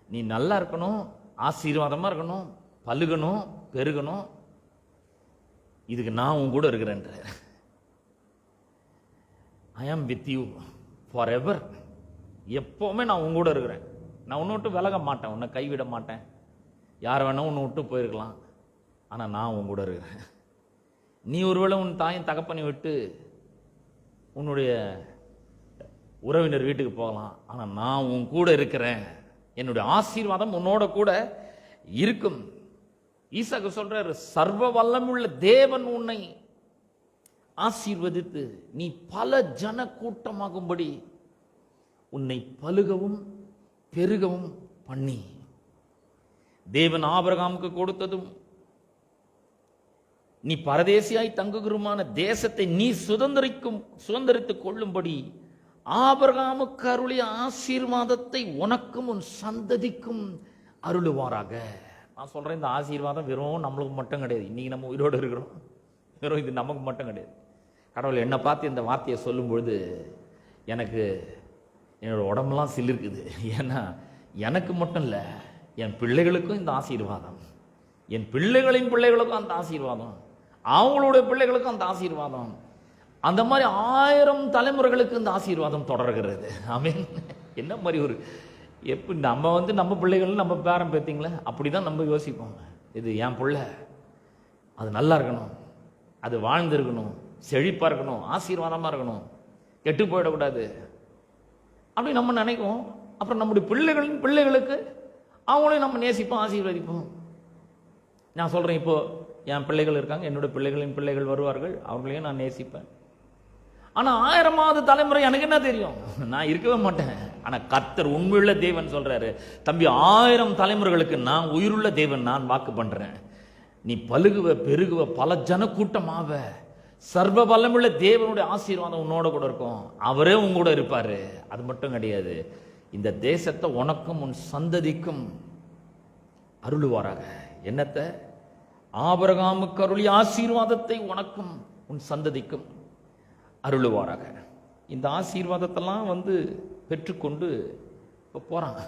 நீ நல்லா இருக்கணும், ஆசீர்வாதமா இருக்கணும், பலுகணும், பெருகணும், இதுக்கு நான் உன் கூட இருக்கிறேன். ஐ ஆம் வித் யூ ஃபார் எவர். எப்பவுமே நான் உன் கூட இருக்கிறேன். நான் உன்னை விட்டு விலக மாட்டேன், உன்னை கைவிட மாட்டேன். யார் வேணா உன்னை விட்டு போயிருக்கலாம், ஆனா நான் உன் கூட இருக்கிறேன். நீ ஒருவேளை உன் தாயின் தகப்பனை விட்டு உன்னுடைய உறவினர் வீட்டுக்கு போகலாம், ஆனா நான் உன் கூட இருக்கிறேன். என்னுடைய ஆசீர்வாதம் உன்னோட கூட இருக்கும். ஈசாக்கு சொல்றாரு, சர்வ வல்லமுள்ள தேவன் உன்னை ஆசீர்வதித்து நீ பல ஜன கூட்டமாகும்படி உன்னை பலுகவும் பெருகவும் பண்ணி. தேவன் ஆபிரகாமுக்கு கொடுத்ததும் நீ பரதேசியாய் தங்குகிறமான தேசத்தை நீ சுதந்திரித்துக் கொள்ளும்படி ஆபிரகாமுக்கு அருளிய ஆசீர்வாதத்தை உனக்கும் உன் சந்ததிக்கும் அருளுவாராக. நான் சொல்றேன், இந்த ஆசீர்வாதம் வெறும் நம்மளுக்கு மட்டும் கிடையாது. இன்னைக்கு நம்ம உயிரோடு இருக்கிறோம், வெறும் இது நமக்கு மட்டும் கிடையாது. கடவுள் என்னை பார்த்து இந்த வார்த்தையை சொல்லும் பொழுது எனக்கு என்னோட உடம்பெல்லாம் சிலிருக்குது. ஏன்னா எனக்கு மட்டும் இல்லை, என் பிள்ளைகளுக்கும் இந்த ஆசீர்வாதம், என் பிள்ளைகளின் பிள்ளைகளுக்கும் அந்த ஆசீர்வாதம், அவங்களுடைய பிள்ளைகளுக்கும் அந்த ஆசீர்வாதம், அந்த மாதிரி 1000 தலைமுறைகளுக்கு இந்த ஆசீர்வாதம் தொடர்கிறது. ஆமென். என்ன மாதிரி ஒரு எப்படி நம்ம நம்ம பிள்ளைகள் நம்ம பேரன் பேத்திங்களே அப்படிதான் நம்ம யோசிப்போம். இது என் பிள்ளை, அது நல்லா இருக்கணும், அது வாழ்ந்திருக்கணும், செழிப்பா இருக்கணும், ஆசீர்வாதமா இருக்கணும், கெட்டு போயிடக்கூடாது அப்படி நம்ம நினைக்கும். அப்புறம் நம்முடைய பிள்ளைகளின் பிள்ளைகளுக்கு அவங்களையும் நம்ம நேசிப்போம், ஆசீர்வதிப்போம். நான் சொல்றேன், இப்போ என் பிள்ளைகள் இருக்காங்க, என்னுடைய பிள்ளைகளின் பிள்ளைகள் வருவார்கள், அவங்களையும் நான் நேசிப்பேன். ஆனா 1000வது தலைமுறை எனக்கு என்ன தெரியும், நான் இருக்கவே மாட்டேன். ஆனா கர்த்தர் உண்மையுள்ள தேவன் சொல்றாரு, தம்பி 1000 தலைமுறைகளுக்கு நான் உயிருள்ள தேவன், நான் வாக்கு பண்றேன். நீ பலுகுவ பெருகுவ பல ஜன கூட்டமாவ, சர்வ பலமுள்ள தேவனுடைய ஆசீர்வாதம் உன்னோட கூட இருக்கும், அவரே உங்க கூட இருப்பாரு. அது மட்டும் கிடையாது, இந்த தேசத்தை உனக்கும் உன் சந்ததிக்கும் அருளுவாராக. என்னத்தை? ஆபிரகாமுக்கு அருளிய ஆசீர்வாதத்தை உனக்கும் உன் சந்ததிக்கும் அருளுவாராக. இந்த ஆசீர்வாதத்தெல்லாம் பெற்றுக்கொண்டு இப்போ போறாங்க.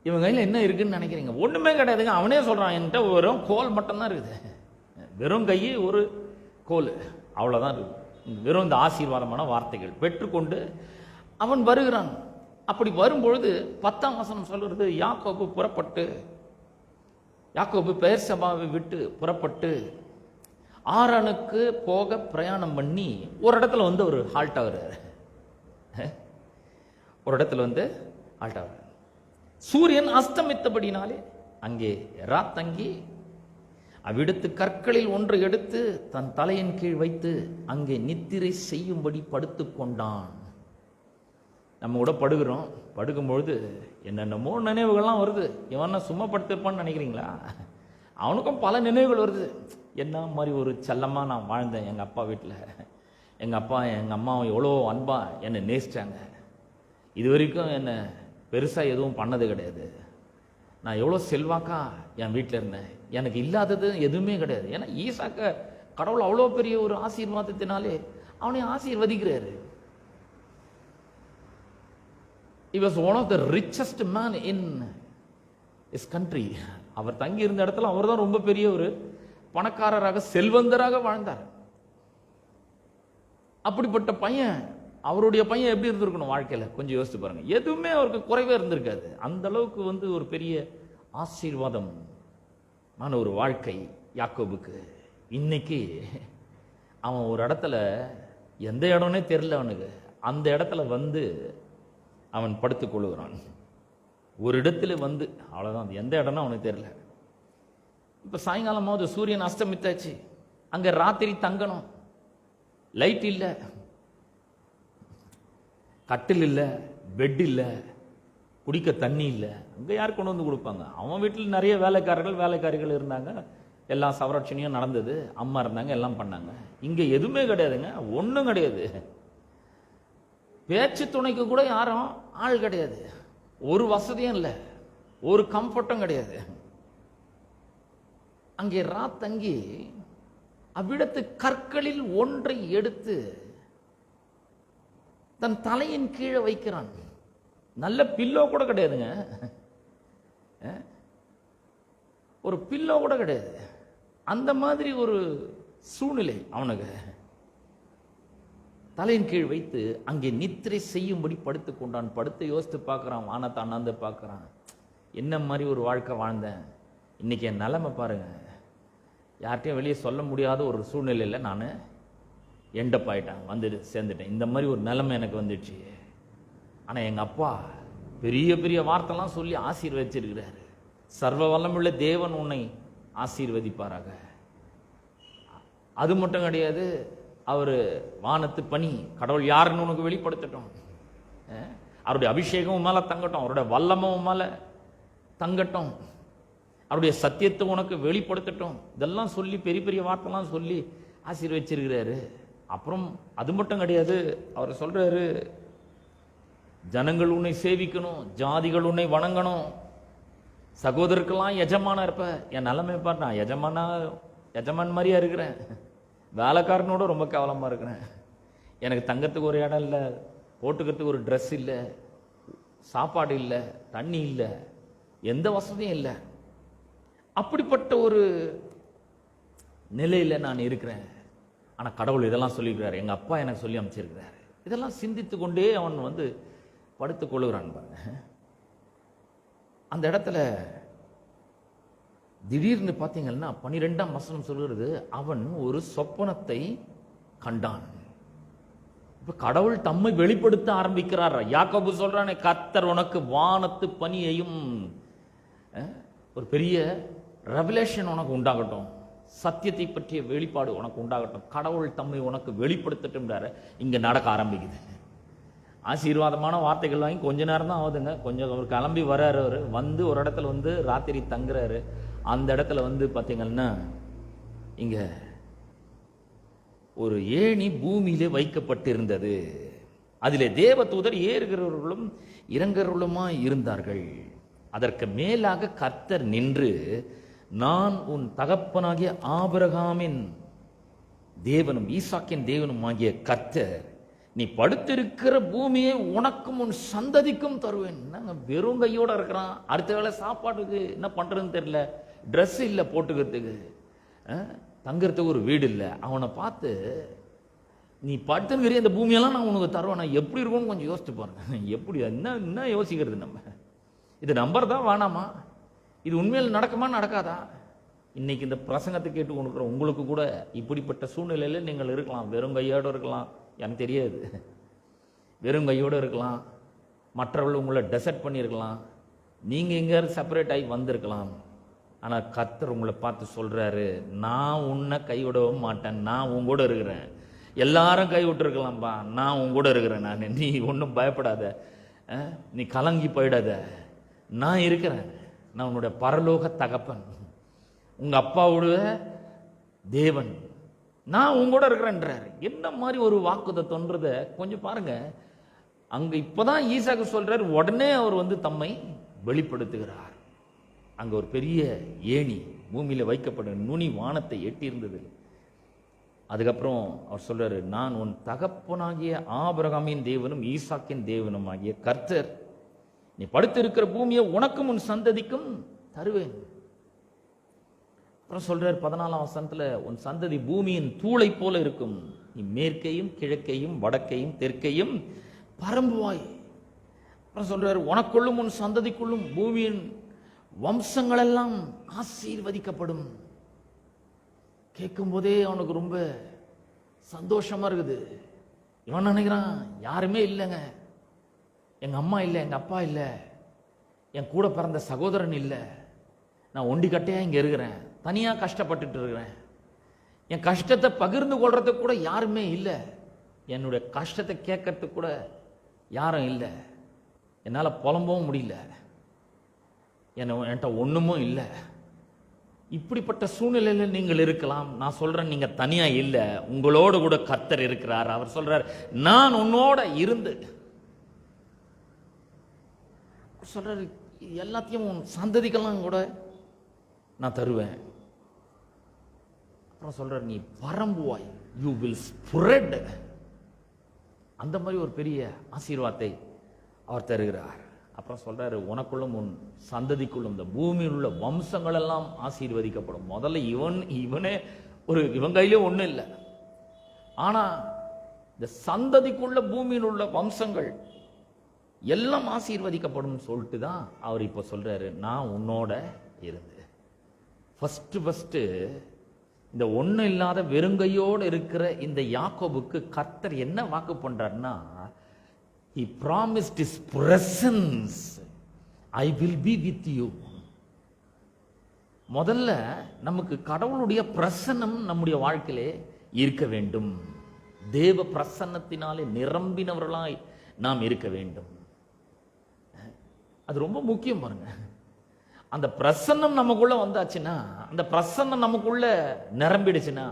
இவங்க கையில் என்ன இருக்குன்னு நினைக்கிறீங்க? ஒண்ணுமே கிடையாதுங்க. அவனே சொல்றான், என்கிட்ட வெறும் கோல் மட்டும்தான் இருக்குது, வெறும் கையை ஒரு கோல், அவ்வளவுதான் இருக்கு. வெறும் இந்த ஆசீர்வாதமான வார்த்தைகள் பெற்றுக்கொண்டு அவன் வருகிறான். அப்படி வரும்பொழுது 10ஆம் வசனம் சொல்றது, யாக்கோபு பெயர்சபாவை விட்டு புறப்பட்டு ஆரானுக்கு போக பிரயாணம் பண்ணி ஒரு இடத்துல ஒரு ஹால்ட் ஆகுறாரு. ஒரு இடத்துல ஹால்ட் ஆகுறாரு. சூரியன் அஸ்தமித்தபடினாலே அங்கே ராத்தங்கி அவ்விடத்து கற்களில் ஒன்று எடுத்து தன் தலையின் கீழ் வைத்து அங்கே நித்திரை செய்யும்படி படுத்துக் கொண்டான். நம்ம கூட படுகிறோம், படுக்கும்பொழுது என்னென்னமோ நினைவுகள்லாம் வருது. இவன் சும்மா படுத்திருப்பான்னு நினைக்கிறீங்களா? அவனுக்கும் பல நினைவுகள் வருது. என்ன மாதிரி ஒரு செல்லமா நான் வாழ்ந்தேன் எங்க அப்பா வீட்டில். எங்க அப்பா எங்க அம்மாவும் எவ்வளோ அன்பா என்னை நேசிச்சாங்க. இது வரைக்கும் என்னை பெருசா எதுவும் பண்ணது கிடையாது. நான் எவ்வளோ செல்வாக்கா என் வீட்டில் இருந்தேன், எனக்கு இல்லாதது எதுவுமே கிடையாது. ஏன்னா ஈசாக்க கடவுள் அவ்வளோ பெரிய ஒரு ஆசீர்வாதத்தினாலே அவனை ஆசீர்வதிக்கிறாரு. He was one of the richest man in his country. அவர் தங்கி இருந்த இடத்துல அவர் தான் ரொம்ப பெரிய ஒரு பணக்காரராக செல்வந்தராக வாழ்ந்தார். அப்படிப்பட்ட பையன் அவருடைய பையன் எப்படி இருந்திருக்கணும் வாழ்க்கையில கொஞ்சம் யோசிச்சு பாருங்க. எதுவுமே அவருக்கு குறைவே இருந்திருக்காது. அந்த அளவுக்கு ஒரு பெரிய ஆசீர்வாதம் ஒரு வாழ்க்கை யாக்கோபுக்கு. இன்னைக்கு அவன் ஒரு இடத்துல, எந்த இடம்னே தெரியல அவனுக்கு, அந்த இடத்துல அவன் படுத்துக் கொள்ளுகிறான். ஒரு இடத்துல அவ்வளவுதான், எந்த இடம்னா அவனுக்கு தெரியல. இப்ப சாயங்காலமாவது சூரியன் அஸ்தமித்தாச்சு, அங்க ராத்திரி தங்கணும். லைட் இல்ல, கட்டில் இல்ல, பெட் இல்ல, குடிக்க தண்ணி இல்ல. அங்க யார் கொண்டு வந்து கொடுப்பாங்க? அவன் வீட்டில் நிறைய வேலைக்காரிகள் இருந்தாங்க, எல்லாம் சவரட்சணியும் நடந்தது, அம்மா இருந்தாங்க, எல்லாம் பண்ணாங்க. இங்க எதுவுமே கிடையாதுங்க, ஒண்ணும் கிடையாது. பேச்சு துணைக்கு கூட யாரும் ஆள் கிடையாது. ஒரு வசதியும் இல்லை, ஒரு கம்ஃபர்ட்டும் கிடையாது. அங்கே ராத்தங்கி அவ்விடத்து கற்களில் ஒன்றை எடுத்து தன் தலையின் கீழே வைக்கிறான். நல்ல பில்லோ கூட கிடையாதுங்க, ஒரு பில்லோ கூட கிடையாது. அந்த மாதிரி ஒரு சூழ்நிலை அவனுக்கு. தலையின் கீழ் வைத்து அங்கே நித்திரை செய்யும்படி படுத்துக் கொண்டான். படுத்து யோசித்து பார்க்கிறான், வானத்தை அண்ணாந்து பார்க்கிறான். என்ன மாதிரி ஒரு வாழ்க்கை வாழ்ந்தேன், இன்னைக்கு என் நிலைமை பாருங்க. யார்கிட்டையும் வெளியே சொல்ல முடியாத ஒரு சூழ்நிலையில் நான் எண்டப் ஆயிட்டேன், சேர்ந்துட்டேன். இந்த மாதிரி ஒரு நிலைமை எனக்கு வந்துடுச்சு. ஆனால் எங்கள் அப்பா பெரிய பெரிய வார்த்தைலாம் சொல்லி ஆசீர்வதிச்சிருக்கிறாரு. சர்வ வல்லமுள்ள தேவன் உன்னை ஆசீர்வதிப்பாராக. அது மட்டும் கிடையாது, அவர் வானத்து பணி, கடவுள் யாருன்னு உனக்கு வெளிப்படுத்தட்டும், அவருடைய அபிஷேகம் மேல தங்கட்டும், அவருடைய வல்லமும் மேல தங்கட்டும், அவருடைய சத்தியத்தை உனக்கு வெளிப்படுத்தட்டும். இதெல்லாம் சொல்லி பெரிய பெரிய வார்த்தைலாம் சொல்லி ஆசீர்வதிச்சிருக்கிறாரு. அப்புறம் அது மட்டும் கிடையாது, அவர் சொல்றாரு, ஜனங்கள் உன்னை சேவிக்கணும், ஜாதிகள் உன்னை வணங்கணும், சகோதரருக்கெல்லாம் எஜமானா இருப்ப. என் நிலைமை பாரு, நான் எஜமான் மாதிரியா இருக்கிறேன், வேலைக்காரனோட ரொம்ப கேவலமா இருக்கிறேன். எனக்கு தங்கத்துக்கு ஒரு இடம் இல்லை, போட்டுக்கிறதுக்கு ஒரு ட்ரெஸ் இல்லை, சாப்பாடு இல்லை, தண்ணி இல்லை, எந்த வசதியும் இல்லை. அப்படிப்பட்ட ஒரு நிலையில நான் இருக்கிறேன். ஆனா கடவுள் இதெல்லாம் சொல்லியிருக்கிறார், எங்க அப்பா எனக்கு சொல்லி அமைச்சிருக்கிறார். இதெல்லாம் சிந்தித்து கொண்டே அவன் படுத்துக் கொள்ளுகிறான் பாருங்க. அந்த இடத்துல திடீர்னு பார்த்தீங்கன்னா 12ஆம் வசனம் சொல்கிறது, அவன் ஒரு சொப்பனத்தை கண்டான். இப்ப கடவுள் தம்மை வெளிப்படுத்த ஆரம்பிக்கிறார். யாக்கோபு சொல்றானே, கர்த்தர் உனக்கு வானத்து பனியையும், ஒரு பெரிய ரெவலேஷன் உனக்கு உண்டாகட்டும், சத்தியத்தை பற்றிய வெளிப்பாடு உனக்கு உண்டாகட்டும், கடவுள் தம்மை உனக்கு வெளிப்படுத்தட்டும். இங்க நடக்க ஆரம்பிக்குது. ஆசீர்வாதமான வார்த்தைகள் வாங்கி கொஞ்ச நேரம் தான் ஆகுதுங்க. கொஞ்சம் அவர் கிளம்பி வர்றாரு, அவர் ஒரு இடத்துல ராத்திரி தங்குறாரு. அந்த இடத்துல பார்த்தீங்கன்னா இங்க ஒரு ஏணி பூமியிலே வைக்கப்பட்டிருந்தது. அதிலே தேவதூதர் ஏறுகிறவர்களும் இறங்குறவர்களுமா இருந்தார்கள். அதற்கு மேலாக கர்த்தர் நின்று, நான் உன் தகப்பனாகிய ஆபிரகாமின் தேவனும் ஈசாக்கின் தேவனும் ஆகிய கர்த்தர், நீ படுத்திருக்கிற பூமியை உனக்கும் உன் சந்ததிக்கும் தருவேன். வெறும் கையோட இருக்கிறான். அடுத்த வேளை சாப்பாட்டுக்கு என்ன பண்றதுன்னு தெரியல, ட்ரெஸ் இல்லை போட்டுக்கிறதுக்கு, தங்கிறதுக்கு ஒரு வீடு இல்லை. அவனை பார்த்து, நீ படுத்துங்கிற இந்த பூமியெல்லாம் நான் உனக்கு தருவேன், நான் எப்படி இருக்கும்னு கொஞ்சம் யோசிச்சு பாருங்க. எப்படி என்ன யோசிக்கிறது நம்ம? இது நம்பர் தான் வேணாமா? இது உண்மையில் நடக்குமா நடக்காதா? இன்னைக்கு இந்த பிரசங்கத்தை கேட்டு கொடுக்குற உங்களுக்கு கூட இப்படிப்பட்ட சூழ்நிலையில் நீங்கள் இருக்கலாம். வெறும் கையோடு இருக்கலாம், எனக்கு தெரியாது. வெறும் கையோடு இருக்கலாம், மற்றவர்கள் உங்களை டெசர்ட் பண்ணியிருக்கலாம், நீங்கள் எங்கேயாவது செப்பரேட் ஆகி வந்திருக்கலாம். ஆனால் கர்த்தர் உங்களை பார்த்து சொல்கிறாரு, நான் உன்னை கைவிடவும் மாட்டேன், நான் உன் கூட இருக்கிறேன். எல்லாரும் கை விட்டுருக்கலாம்பா, நான் உன் கூட இருக்கிறேன். நீ ஒன்றும் பயப்படாத, நீ கலங்கி போயிடாத, நான் இருக்கிறேன். நான் உன்னுடைய பரலோக தகப்பன், உங்கள் அப்பாவோட தேவன், நான் உங்க கூட இருக்கிறேன்றார். என்ன மாதிரி ஒரு வாக்குத்தத்தம்ன்றத கொஞ்சம் பாருங்க. அங்க இப்பதான் ஈசாக்கு சொல்றாரு, உடனே அவர் தம்மை வெளிப்படுத்துகிறார். அங்க ஒரு பெரிய ஏணி பூமியில வைக்கப்பட்ட நுனி வானத்தை எட்டி இருந்தது. அதுக்கப்புறம் அவர் சொல்றாரு, நான் உன் தகப்பனாகிய ஆபிரகாமின் தேவனும் ஈசாக்கின் தேவனும் ஆகிய கர்த்தர், நீ படுத்திருக்கிற பூமியை உனக்கும் உன் சந்ததிக்கும் தருவேன். அப்புறம் சொல்றார் 14ஆம் வசனத்துல, உன் சந்ததி பூமியின் தூளை போல இருக்கும், நீ மேற்கையும் கிழக்கையும் வடக்கையும் தெற்கையும் பரம்புவாய். அப்புறம் சொல்றாரு, உனக்குள்ளும் உன் சந்ததிக்குள்ளும் பூமியின் வம்சங்கள் எல்லாம் ஆசீர்வதிக்கப்படும். கேட்கும் போதே அவனுக்கு ரொம்ப சந்தோஷமா இருக்குது. இவன் நினைக்கிறான், யாருமே இல்லைங்க, எங்க அம்மா இல்லை, எங்க அப்பா இல்லை, என் கூட பிறந்த சகோதரன் இல்லை, நான் ஒண்டி கட்டையா இங்க இருக்கிறேன், தனியா கஷ்டப்பட்டுட்டு இருக்கிறேன், என் கஷ்டத்தை பகிர்ந்து கொள்றதுக்கு கூட யாருமே இல்லை, என்னுடைய கஷ்டத்தை கேட்கறதுக்கு கூட யாரும் இல்லை, என்னால் புலம்பவும் முடியல, என்கிட்ட ஒண்ணுமும் இல்லை. இப்படிப்பட்ட சூழ்நிலையில நீங்கள் இருக்கலாம். நான் சொல்றேன், நீங்க தனியா இல்லை, உங்களோடு கூட கர்த்தர் இருக்கிறார். அவர் சொல்றார், நான் உன்னோட இருந்து சொல்றாரு, எல்லாத்தையும் உன் சந்ததிக்கெல்லாம் கூட நான் தருவேன். அப்புறம் சொல்றாரு, நீ பரம்புவாய், யூ வில் ஸ்ப்ரெட். அந்த மாதிரி ஒரு பெரிய ஆசீர்வாதத்தை அவர் தருகிறார். அப்புறம் சொல்றாரு, உனக்குள்ளும் உன் சந்ததிக்குள்ளும் இந்த பூமியில் உள்ள வம்சங்கள் எல்லாம் ஆசீர்வதிக்கப்படும். முதல்ல இவனே இவன் கையிலே ஒண்ணும் இல்லை, ஆனா இந்த சந்ததிக்குள்ள பூமியில் உள்ள வம்சங்கள் எல்லாம் ஆசீர்வதிக்கப்படும் சொல்லிட்டு தான் அவர் இப்ப சொல்றாரு, நான் உன்னோட இருந்து. ஃபர்ஸ்ட் இந்த ஒண்ணு இல்லாத வெறுங்கையோடு இருக்கிற இந்த யாக்கோபுக்கு கர்த்தர் என்ன வாக்கு பண்றாருன்னா, he promised his presence, I will be with you. முதல்ல நமக்கு கடவுளுடைய பிரசன்னம் நம்முடைய வாழ்க்கையிலே இருக்க வேண்டும். தேவ பிரசன்னத்தினாலே நிரம்பினவர்களாய் நாம் இருக்க வேண்டும். அது ரொம்ப முக்கியம் பாருங்க. அந்த பிரசன்னம் நமக்குள்ள வந்தாச்சுன்னா, அந்த பிரசன்னம் நமக்குள்ள நிரம்பிடுச்சுன்னா,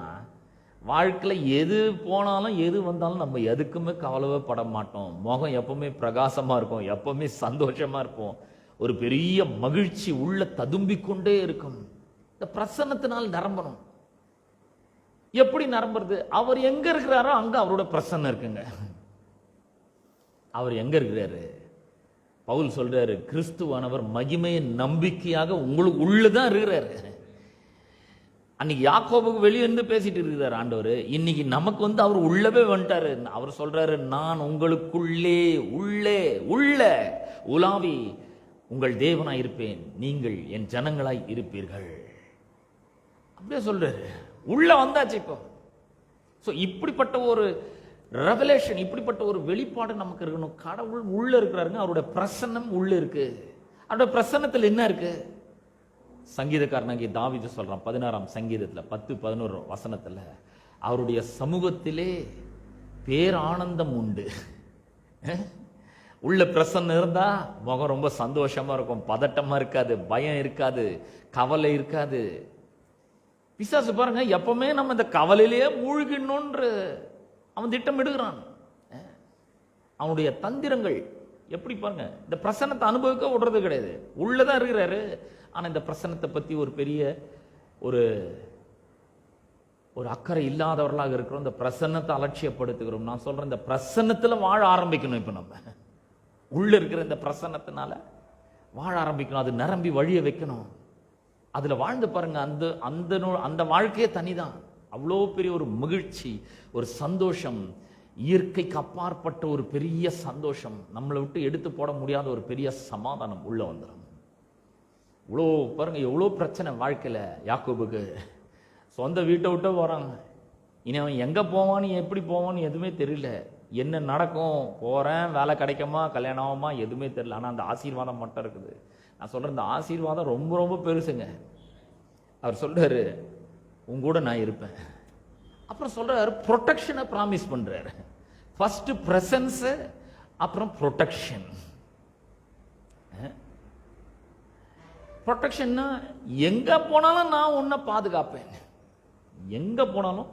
வாழ்க்கையில எது போனாலும் எது வந்தாலும் நம்ம எதுக்குமே கவலைவே பட மாட்டோம். முகம் எப்பவுமே பிரகாசமா இருக்கும், எப்பவுமே சந்தோஷமா இருப்போம், ஒரு பெரிய மகிழ்ச்சி உள்ள ததும்பிக்கொண்டே இருக்கும். இந்த பிரசன்னத்தினால் நிரம்பணும். எப்படி நிரம்புறது? அவர் எங்க இருக்கிறாரோ அங்க அவரோட பிரசன்னம் இருக்குங்க. அவர் எங்க இருக்கிறாரு? பவுல் சொல்றாரு, கிறிஸ்துவானவர் மகிமையின் நம்பிக்கையாக உங்களுக்கு உள்ளதான் இருக்கிறாரு. அன்னைக்கு யாக்கோபுக்கு வெளியே இருந்து பேசிட்டு இருக்கிறார் ஆண்டவர், இன்னைக்கு நமக்கு அவர் உள்ளவே வந்துட்டாரு. அவர் சொல்றாரு, நான் உங்களுக்குள்ளே உள்ள உலாவி உங்கள் தேவனாய் இருப்பேன், நீங்கள் என் ஜனங்களாய் இருப்பீர்கள். அப்படியே சொல்றாரு, உள்ள வந்தாச்சு இப்போ. இப்படிப்பட்ட ஒரு ரெவலேஷன், இப்படிப்பட்ட ஒரு வெளிப்பாடு நமக்கு இருக்கணும். கடவுள் உள்ள இருக்கிறாருங்க, அவருடைய பிரசன்னம் உள்ள இருக்கு. அவருடைய பிரசன்னத்தில் என்ன இருக்கு? சங்கீதக்காரனாகிய தாவீது சொல்றான் 16ஆம் சங்கீதத்துல 10-11 வசனத்துல, அவருடைய சமூகத்திலே பேரானந்தம் உண்டு. உள்ள பிரசன்னம் இருந்தா முகம் ரொம்ப சந்தோஷமா இருக்கும், பதட்டமா இருக்காது, பயம் இருக்காது, கவலை இருக்காது. பிசாசு பாருங்க, எப்பவுமே நம்ம இந்த கவலையிலேயே மூழ்கிடணும்ன்ற அவன் திட்டம் எடுக்கிறான். அவனுடைய தந்திரங்கள் எப்படி பாருங்க, இந்த பிரசன்னத்தை அனுபவிக்க விடுறது கிடையாது. உள்ளதான் இருக்கிறாரு, ஆனா இந்த பிரசன்னத்தை பத்தி ஒரு பெரிய ஒரு அக்கறை இல்லாதவர்களாக இருக்கிறோம். இந்த பிரசன்னத்தை அலட்சியப்படுத்துகிறோம். நான் சொல்றேன், இந்த பிரசன்னத்துல வாழ ஆரம்பிக்கணும். இப்ப நம்ம உள்ள இருக்கிற இந்த பிரசன்னத்தினால வாழ ஆரம்பிக்கணும். அது நிரம்பி வழிய வைக்கணும். அதுல வாழ்ந்து பாருங்க, அந்த வாழ்க்கையே தனிதான். அவ்வளோ பெரிய ஒரு மகிழ்ச்சி, ஒரு சந்தோஷம், இயற்கைக்கு அப்பாற்பட்ட ஒரு பெரிய சந்தோஷம், நம்மளை விட்டு எடுத்து போட முடியாத ஒரு பெரிய சமாதானம் உள்ள வந்துடும். இவ்வளோ பாருங்க, எவ்வளோ பிரச்சனை வாழ்க்கையில. யாக்கோபுக்கு சொந்த வீட்டை விட்டு போறாங்க. இனி அவன் எங்க போவான்னு எப்படி போவான்னு எதுவுமே தெரியல. என்ன நடக்கும், போறேன், வேலை கிடைக்குமா, கல்யாணம் ஆகுமா, எதுவுமே தெரியல. ஆனா அந்த ஆசீர்வாதம் மட்டும் இருக்குது. நான் சொல்றேன், இந்த ஆசீர்வாதம் ரொம்ப ரொம்ப பெருசுங்க. அவர் சொல்றாரு, உங்க கூட நான் இருப்பேன். அப்புறம் சொல்றாரு, ப்ரொடெக்ஷனை ப்ராமிஸ் பண்றாரு. ஃபர்ஸ்ட் பிரசன்ஸ், அப்புறம் ப்ரொடெக்ஷன். ப்ரொடெக்ஷன்னா எங்க போனாலும் நான் உன்னை பாதுகாப்பேன், எங்க போனாலும்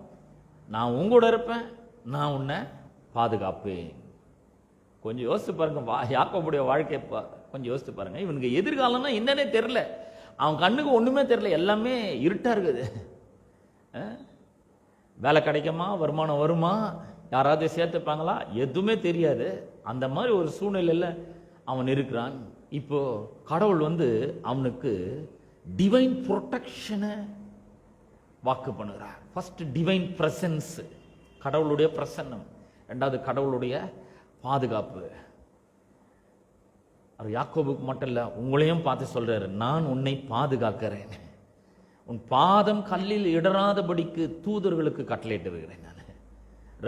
நான் உங்களோட இருப்பேன், நான் உன்னை பாதுகாப்பேன். கொஞ்சம் யோசித்து பாருங்க, யாக்கோபுடைய வாழ்க்கை கொஞ்சம் யோசித்து பாருங்க. இவனுக்கு எதிர்காலம்னா என்னன்னே தெரியல, அவன் கண்ணுக்கு ஒண்ணுமே தெரியல, எல்லாமே இருட்டா இருக்குது. வேலை கிடைக்குமா, வருமானம் வருமா, யாராவது சேர்த்துப்பாங்களா, எதுவுமே தெரியாது. அந்த மாதிரி ஒரு சூழ்நிலையில அவன் இருக்கிறான். இப்போ கடவுள் அவனுக்கு டிவைன் ப்ரொடெக்ஷனை வாக்கு பண்ணுகிறார். ஃபர்ஸ்ட் டிவைன் பிரசன்ஸ், கடவுளுடைய பிரசன்னம். ரெண்டாவது கடவுளுடைய பாதுகாப்பு. அவர் யாக்கோபுக்கு மட்டும் இல்ல, உங்களையும் பார்த்து சொல்றாரு, நான் உன்னை பாதுகாக்கிறேன், உன் பாதம் கல்லில் இடராதபடிக்கு தூதர்களுக்கு கட்டளையிட்டு இருக்கிறேன். நான்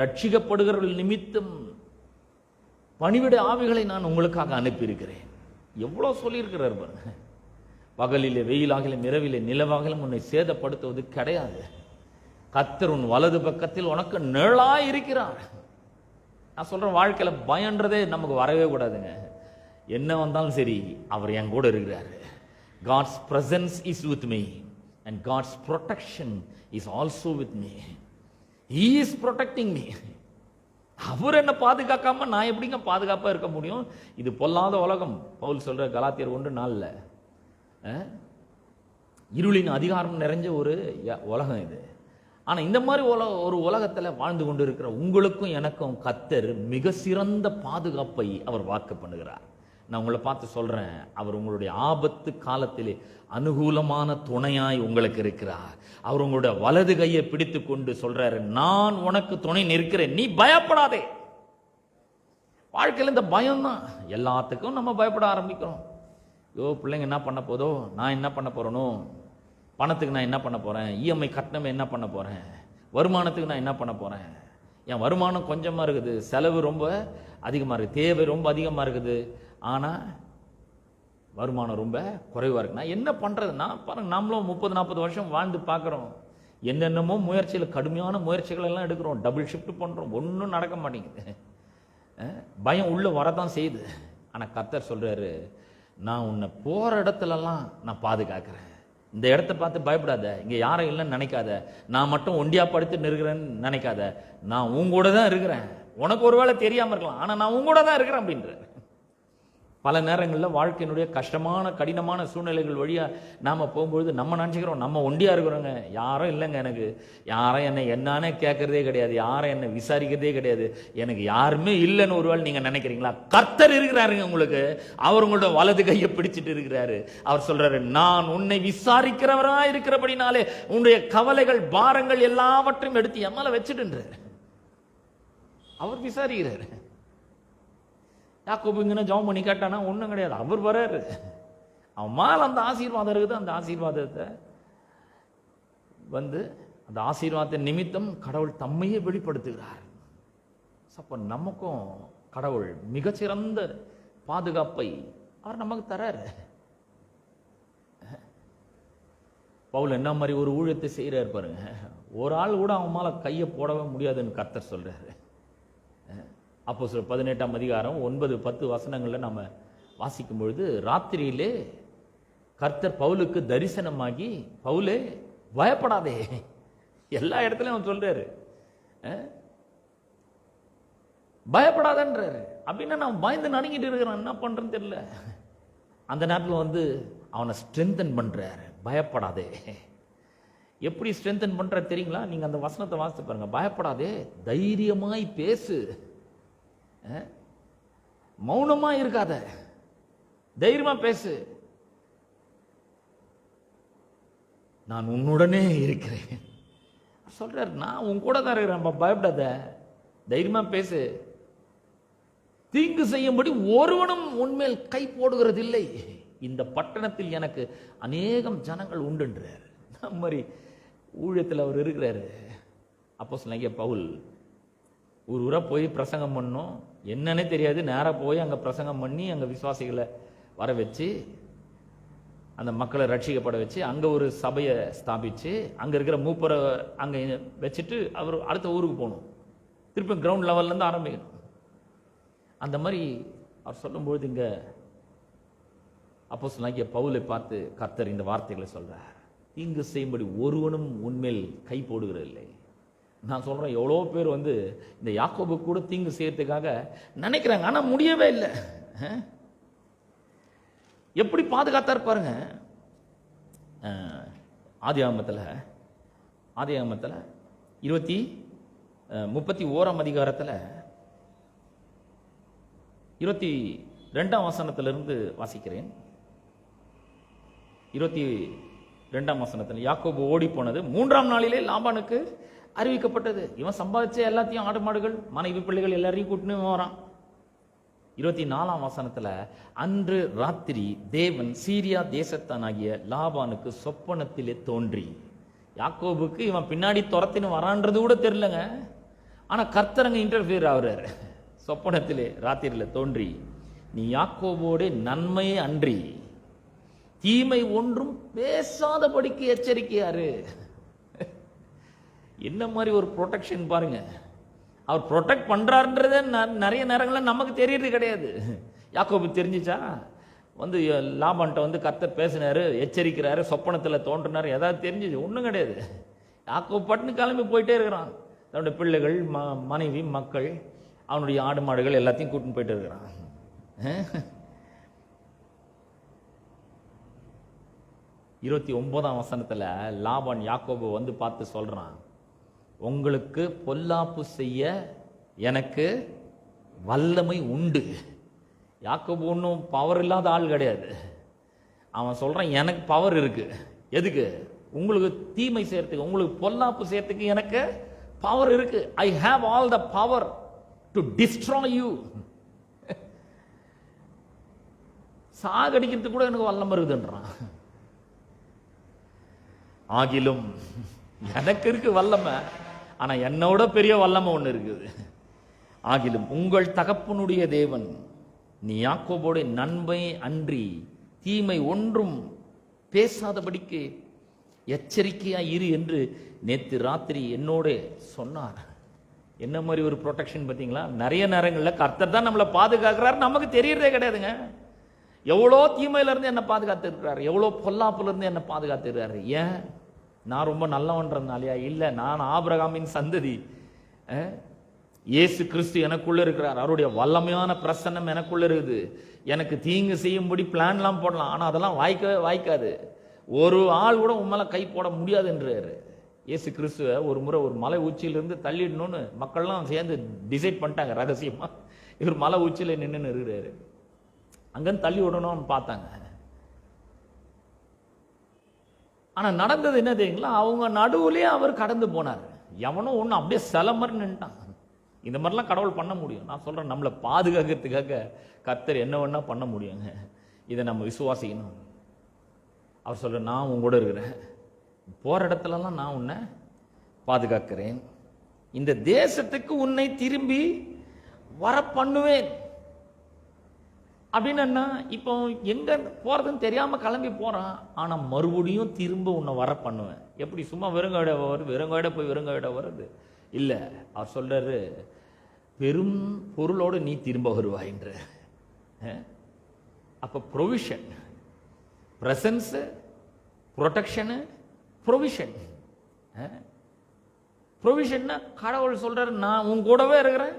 ரட்சிக்கப்படுகிறவர்கள் நிமித்தம் பணிவிட ஆவிகளை நான் உங்களுக்காக அனுப்பியிருக்கிறேன். எவ்வளவு சொல்லியிருக்கிறார் பாருங்க. பகலிலே வெயிலாகலும் இரவிலே நிலவாகலும் உன்னை சேதப்படுத்துவது கிடையாது. கர்த்தர் உன் வலது பக்கத்தில் உனக்கு நிழலாய் இருக்கிறார். நான் சொல்றேன், வாழ்க்கையில பயன்றதே நமக்கு வரவே கூடாதுங்க. என்ன வந்தாலும் சரி, அவர் என் கூட இருக்கிறாரு. God's presence is with me and God's protection is also with me. He is protecting me. அவர் என்ன பாதுகாக்காம நான் எப்படிங்க பாதுகாப்பா இருக்க முடியும்? இது பொல்லாத உலகம். பவுல் சொல்ற கலாத்தியர் 1:4, இருளின் அதிகாரம் நிறைஞ்ச ஒரு உலகம் இது. ஆனா இந்த மாதிரி ஒரு உலகத்துல வாழ்ந்து கொண்டு இருக்கிற உங்களுக்கும் எனக்கும் கர்த்தர் மிக சிறந்த பாதுகாப்பை அவர் வாக்கு பண்ணுகிறார். நான் உங்களை பார்த்து சொல்றேன், அவர் உங்களுடைய ஆபத்து காலத்திலே அனுகூலமான துணையாய் உங்களுக்கு இருக்கிறார். அவர் உங்களுடைய வலது கையை பிடித்து கொண்டு சொல்றாரு, நான் உனக்கு துணை நிற்கிறேன், நீ பயப்படாதே. வாழ்க்கையில் இந்த பயம் தான் எல்லாத்துக்கும் நம்ம பயப்பட ஆரம்பிக்கிறோம். யோ, பிள்ளைங்க என்ன பண்ண போதோ, நான் என்ன பண்ண போறேனோ, பணத்துக்கு நான் என்ன பண்ண போறேன், இஎம்ஐ கட்டணம் என்ன பண்ண போறேன், வருமானத்துக்கு நான் என்ன பண்ண போறேன், என் வருமானம் கொஞ்சமா இருக்குது, செலவு ரொம்ப அதிகமா இருக்கு, தேவை ரொம்ப அதிகமா இருக்குது, ஆனா வருமானம் ரொம்ப குறைவா இருக்கு, நான் என்ன பண்றதுன்னா பாருங்க, நாமளும் 30-40 வருஷம் வாழ்ந்து பார்க்கிறோம். என்னென்னமோ முயற்சியில், கடுமையான முயற்சிகள் எல்லாம் எடுக்கிறோம், டபுள் ஷிஃப்ட் பண்றோம், ஒன்றும் நடக்க மாட்டேங்குது. பயம் உள்ள வரதான் செய்யுது. ஆனா கர்த்தர் சொல்றாரு, நான் உன்னை போற இடத்துலலாம் நான் பாதுகாக்கிறேன். இந்த இடத்த பார்த்து பயப்படாத, இங்க யாரும் இல்லைன்னு நினைக்காத, நான் மட்டும் ஒண்டியா படுத்து இருக்கிறேன்னு நினைக்காத, நான் உன் கூட தான் இருக்கிறேன். உனக்கு ஒருவேளை தெரியாம இருக்கலாம், ஆனா நான் உன் கூட தான் இருக்கிறேன் அப்படின்ற. பல நேரங்களில் வாழ்க்கையினுடைய கஷ்டமான கடினமான சூழ்நிலைகள் வழியா நாம போகும்பொழுது நம்ம நினைச்சுக்கிறோம் நம்ம ஒண்டியா இருக்கிறோங்க, யாரும் இல்லைங்க, எனக்கு யாரும் என்னை என்னன்னு கேட்கறதே கிடையாது, யாரும் என்னை விசாரிக்கிறதே கிடையாது, எனக்கு யாருமே இல்லைன்னு ஒருவேளை நீங்க நினைக்கிறீங்களா? கர்த்தர் இருக்கிறாருங்க உங்களுக்கு. அவர் உங்களோட வலது கையை பிடிச்சிட்டு இருக்கிறாரு. அவர் சொல்றாரு, நான் உன்னை விசாரிக்கிறவரா இருக்கிறபடினாலே உன்னுடைய கவலைகள் பாரங்கள் எல்லாவற்றையும் எடுத்து என் மேல வச்சுட்டுன்றாரு. அவர் விசாரிக்கிறாரு. யாக்கோபு இங்கே ஜெபம் பண்ணி கேட்டானா ஒன்றும் கிடையாது, அவர் வராரு. அவன் மேல அந்த ஆசீர்வாதம் இருக்குது. அந்த ஆசீர்வாதத்தை வந்து அந்த ஆசீர்வாதத்தின் நிமித்தம் கடவுள் தம்மையே வெளிப்படுத்துகிறார். அப்ப நமக்கும் கடவுள் மிகச்சிறந்த பாதுகாப்பை அவர் நமக்கு தராரு. பவுல் என்ன மாதிரி ஒரு ஊழியத்தை செய்யறாரு பாருங்க. ஒரு ஆள் கூட அவன் மேல கையை போடவே முடியாதுன்னு கர்த்தர் சொல்றாரு. அப்போஸ்தலர் 18ஆம் அதிகாரம் 9-10 வசனங்கள்ல நம்ம வாசிக்கும் பொழுது, ராத்திரியிலே கர்த்தர் பவுலுக்கு தரிசனமாகி, பவுலே பயப்படாதே, எல்லா இடத்துலயும் அவன் சொல்றாரு, பயப்படாதன்றாரு. அப்படின்னா நான் பயந்து நடுங்கிட்டு இருக்கிறான், என்ன பண்றேன்னு தெரியல. அந்த நேரத்தில் வந்து அவனை ஸ்ட்ரென்தன் பண்றாரு, பயப்படாதே. எப்படி ஸ்ட்ரென்தன் பண்ற தெரியுங்களா? நீங்க அந்த வசனத்தை வாசித்து பாருங்க. பயப்படாதே, தைரியமாய் பேசு, மௌனமா இருக்காத, தைரியமா பேசு, நான் உன்னுடனே இருக்கிறேன் சொல்றாரு. நான் உன் கூட தான் இருக்கிறேன், பயப்படாத, தைரியமா பேசு, தீங்கு செய்யும்படி ஒருவனும் உன்மேல் கை போடுகிறது இல்லை, இந்த பட்டணத்தில் எனக்கு அநேகம் ஜனங்கள் உண்டுன்றார். அந்த மாதிரி ஊழியத்தில் அவர் இருக்கிறாரு. அப்போஸ்தலனாகிய பவுல் ஒரு ஊரா போய் பிரசங்கம் பண்ணோம், என்னன்னே தெரியாது, நேராக போய் அங்கே பிரசங்கம் பண்ணி அங்கே விசுவாசிகளை வர வச்சு அந்த மக்களை ரட்சிக்கப்பட வச்சு அங்கே ஒரு சபையை ஸ்தாபிச்சு அங்கே இருக்கிற மூப்பரை அங்கே வச்சுட்டு அவர் அடுத்த ஊருக்கு போகணும், திருப்பி கிரவுண்ட் லெவல்லேருந்து ஆரம்பிக்கணும். அந்த மாதிரி அவர் சொல்லும்பொழுது இங்கே அப்போஸ்தலனாகிய பவுலை பார்த்து கர்த்தர் இந்த வார்த்தைகளை சொல்றார், தீங்கு செய்யும்படி ஒருவனும் உன்மேல் கை போடுகிறதில்லை. நான் சொல்றேன், எவ்வளோ பேர் வந்து இந்த யாக்கோபு கூட தீங்கு செய்யறதுக்காக நினைக்கிறாங்க, ஆனா முடியவே இல்லை. எப்படி பாதுகாத்தார் பாருங்க. ஆதியாகமத்தில் 31ஆம் அதிகாரத்தில் 22ஆம் வசனத்திலிருந்து வாசிக்கிறேன். 2ஆம் வசனத்தில் யாக்கோபு ஓடி போனது 3ஆம் நாளிலே லாபானுக்கு அறிவிக்கப்பட்டது. இவன் சம்பாதிச்ச எல்லாத்தையும், ஆடு மாடுகள், மனைவி பிள்ளைகள் எல்லாரையும் கூட்டின்னு வரான். 24ஆம் வசனத்துல அன்று ராத்திரி தேவன் சீரியா தேசத்தானாகிய லாபானுக்கு சொப்பனத்திலே தோன்றி, யாக்கோபுக்கு இவன் பின்னாடி துரத்தின்னு வரான்றது கூட தெரியலங்க. ஆனா கர்த்தரங்க இன்டர்ஃபியர் ஆகுறாரு. சொப்பனத்திலே ராத்திரியில தோன்றி, நீ யாக்கோபோட நன்மையே அன்றி தீமை ஒன்றும் பேசாதபடிக்கு எச்சரிக்கையாரு. என்ன மாதிரி ஒரு ப்ரொடெக்ஷன் பாருங்க. அவர் ப்ரொடெக்ட் பண்றாருன்றதே நிறைய நேரங்களில் நமக்கு தெரியறது கிடையாது. யாக்கோபு தெரிஞ்சிச்சா? வந்து லாபான்ட்ட வந்து கர்த்தர் பேசினாரு, எச்சரிக்கிறாரு, சொப்பனத்தில் தோன்றினாரு, ஏதாவது தெரிஞ்சிச்சு? ஒன்றும் கிடையாது. யாக்கோபு பட்டுன்னு கிளம்பி போயிட்டே இருக்கிறான். தன்னுடைய பிள்ளைகள், மனைவி, மக்கள், அவனுடைய ஆடு மாடுகள் எல்லாத்தையும் கூட்டின்னு போயிட்டு இருக்கிறான். 29ஆம் வசனத்துல லாபான் யாக்கோபு வந்து பார்த்து சொல்றான், உங்களுக்கு பொல்லாப்பு செய்ய எனக்கு வல்லமை உண்டு. யாக்கோபு ஒன்றும் பவர் இல்லாத ஆள் கிடையாது. அவன் சொல்றான், எனக்கு பவர் இருக்கு. எதுக்கு? உங்களுக்கு தீமை செய்யறதுக்கு, உங்களுக்கு பொல்லாப்பு செய்யறதுக்கு எனக்கு பவர் இருக்கு. I have all the power to destroy you. சாகடிக்கிறதுக்கு கூட எனக்கு வல்லமை இருக்குதுன்றான். ஆகிலும் எனக்கு இருக்கு வல்லமை, ஆனா என்னோட பெரிய வல்லமை ஒண்ணு இருக்குது. ஆகிலும் உங்கள் தகப்பனுடைய தேவன் நீ யாக்கோபோட நன்மை அன்றி தீமை ஒன்றும் பேசாதபடிக்கு எச்சரிக்கையா இரு என்று நேத்து ராத்திரி என்னோட சொன்னார். என்ன மாதிரி ஒரு ப்ரொடெக்ஷன் பார்த்தீங்களா? நிறைய நேரங்களில் கர்த்தர் தான் நம்மளை பாதுகாக்கிறார், நமக்கு தெரியறதே கிடையாதுங்க. எவ்வளோ தீமையில இருந்து என்ன பாதுகாத்து இருக்கிறாரு, எவ்வளோ பொல்லாப்புல இருந்து என்ன பாதுகாத்து இருக்கிறாரு. ஏன்? நான் ரொம்ப நல்லவன்றதுனாலயா? இல்லை, நான் ஆபிரகாமின் சந்ததி. இயேசு கிறிஸ்து எனக்குள்ள இருக்கிறார், அவருடைய வல்லமையான பிரசன்னம் எனக்குள்ள இருக்குது. எனக்கு தீங்கு செய்யும்படி பிளான்லாம் போடலாம், ஆனால் அதெல்லாம் வாய்க்கவே வாய்க்காது. ஒரு ஆள் கூட உன் மேலே கை போட முடியாதுன்றாரு. இயேசு கிறிஸ்துவ ஒரு முறை ஒரு மலை உச்சியிலிருந்து தள்ளிடணும்னு மக்கள்லாம் சேர்ந்து டிசைட் பண்ணிட்டாங்க ரகசியமா. இவர் மலை உச்சியில் நின்று இருக்கிறாரு. அங்கன்னு தள்ளி விடணும்னு பார்த்தாங்க. ஆனா நடந்தது என்ன தெரியுங்களா? அவங்க நடுவுலயே அவர் கடந்து போனார். எவனும் ஒண்ணு அப்படியே சில மாதிரி நின்ட்டான். இந்த மாதிரிலாம் கடவுள் பண்ண முடியும். நான் சொல்றேன், நம்மளை பாதுகாக்கிறதுக்காக கர்த்தர் என்ன வேணா பண்ண முடியுங்க. இதை நம்ம விசுவாசிக்கணும். அவர் சொல்ற, நான் உன் கூட இருக்கிறேன், போற இடத்துலலாம் நான் உன்னை பாதுகாக்கிறேன், இந்த தேசத்துக்கு உன்னை திரும்பி வர பண்ணுவேன் அப்படின்னு. என்ன இப்போ எங்க போறதுன்னு தெரியாம கிளம்பி போறான், ஆனா மறுபடியும் திரும்ப உன்னை வர பண்ணுவேன். எப்படி? சும்மா வெறுங்காயிட வருது, வெறுங்காயிட போய் வெறுங்காயிட வருது இல்ல. அவர் சொல்றாரு, பெரும் பொருளோடு நீ திரும்ப வருவாயின்ற. அப்ப ப்ரொவிஷன், பிரசன்ஸ், ப்ரொடெக்ஷனு, ப்ரொவிஷன். ப்ரொவிஷன்னா கடவுள் சொல்றாரு, நான் உன் கூடவே இருக்கிறேன்,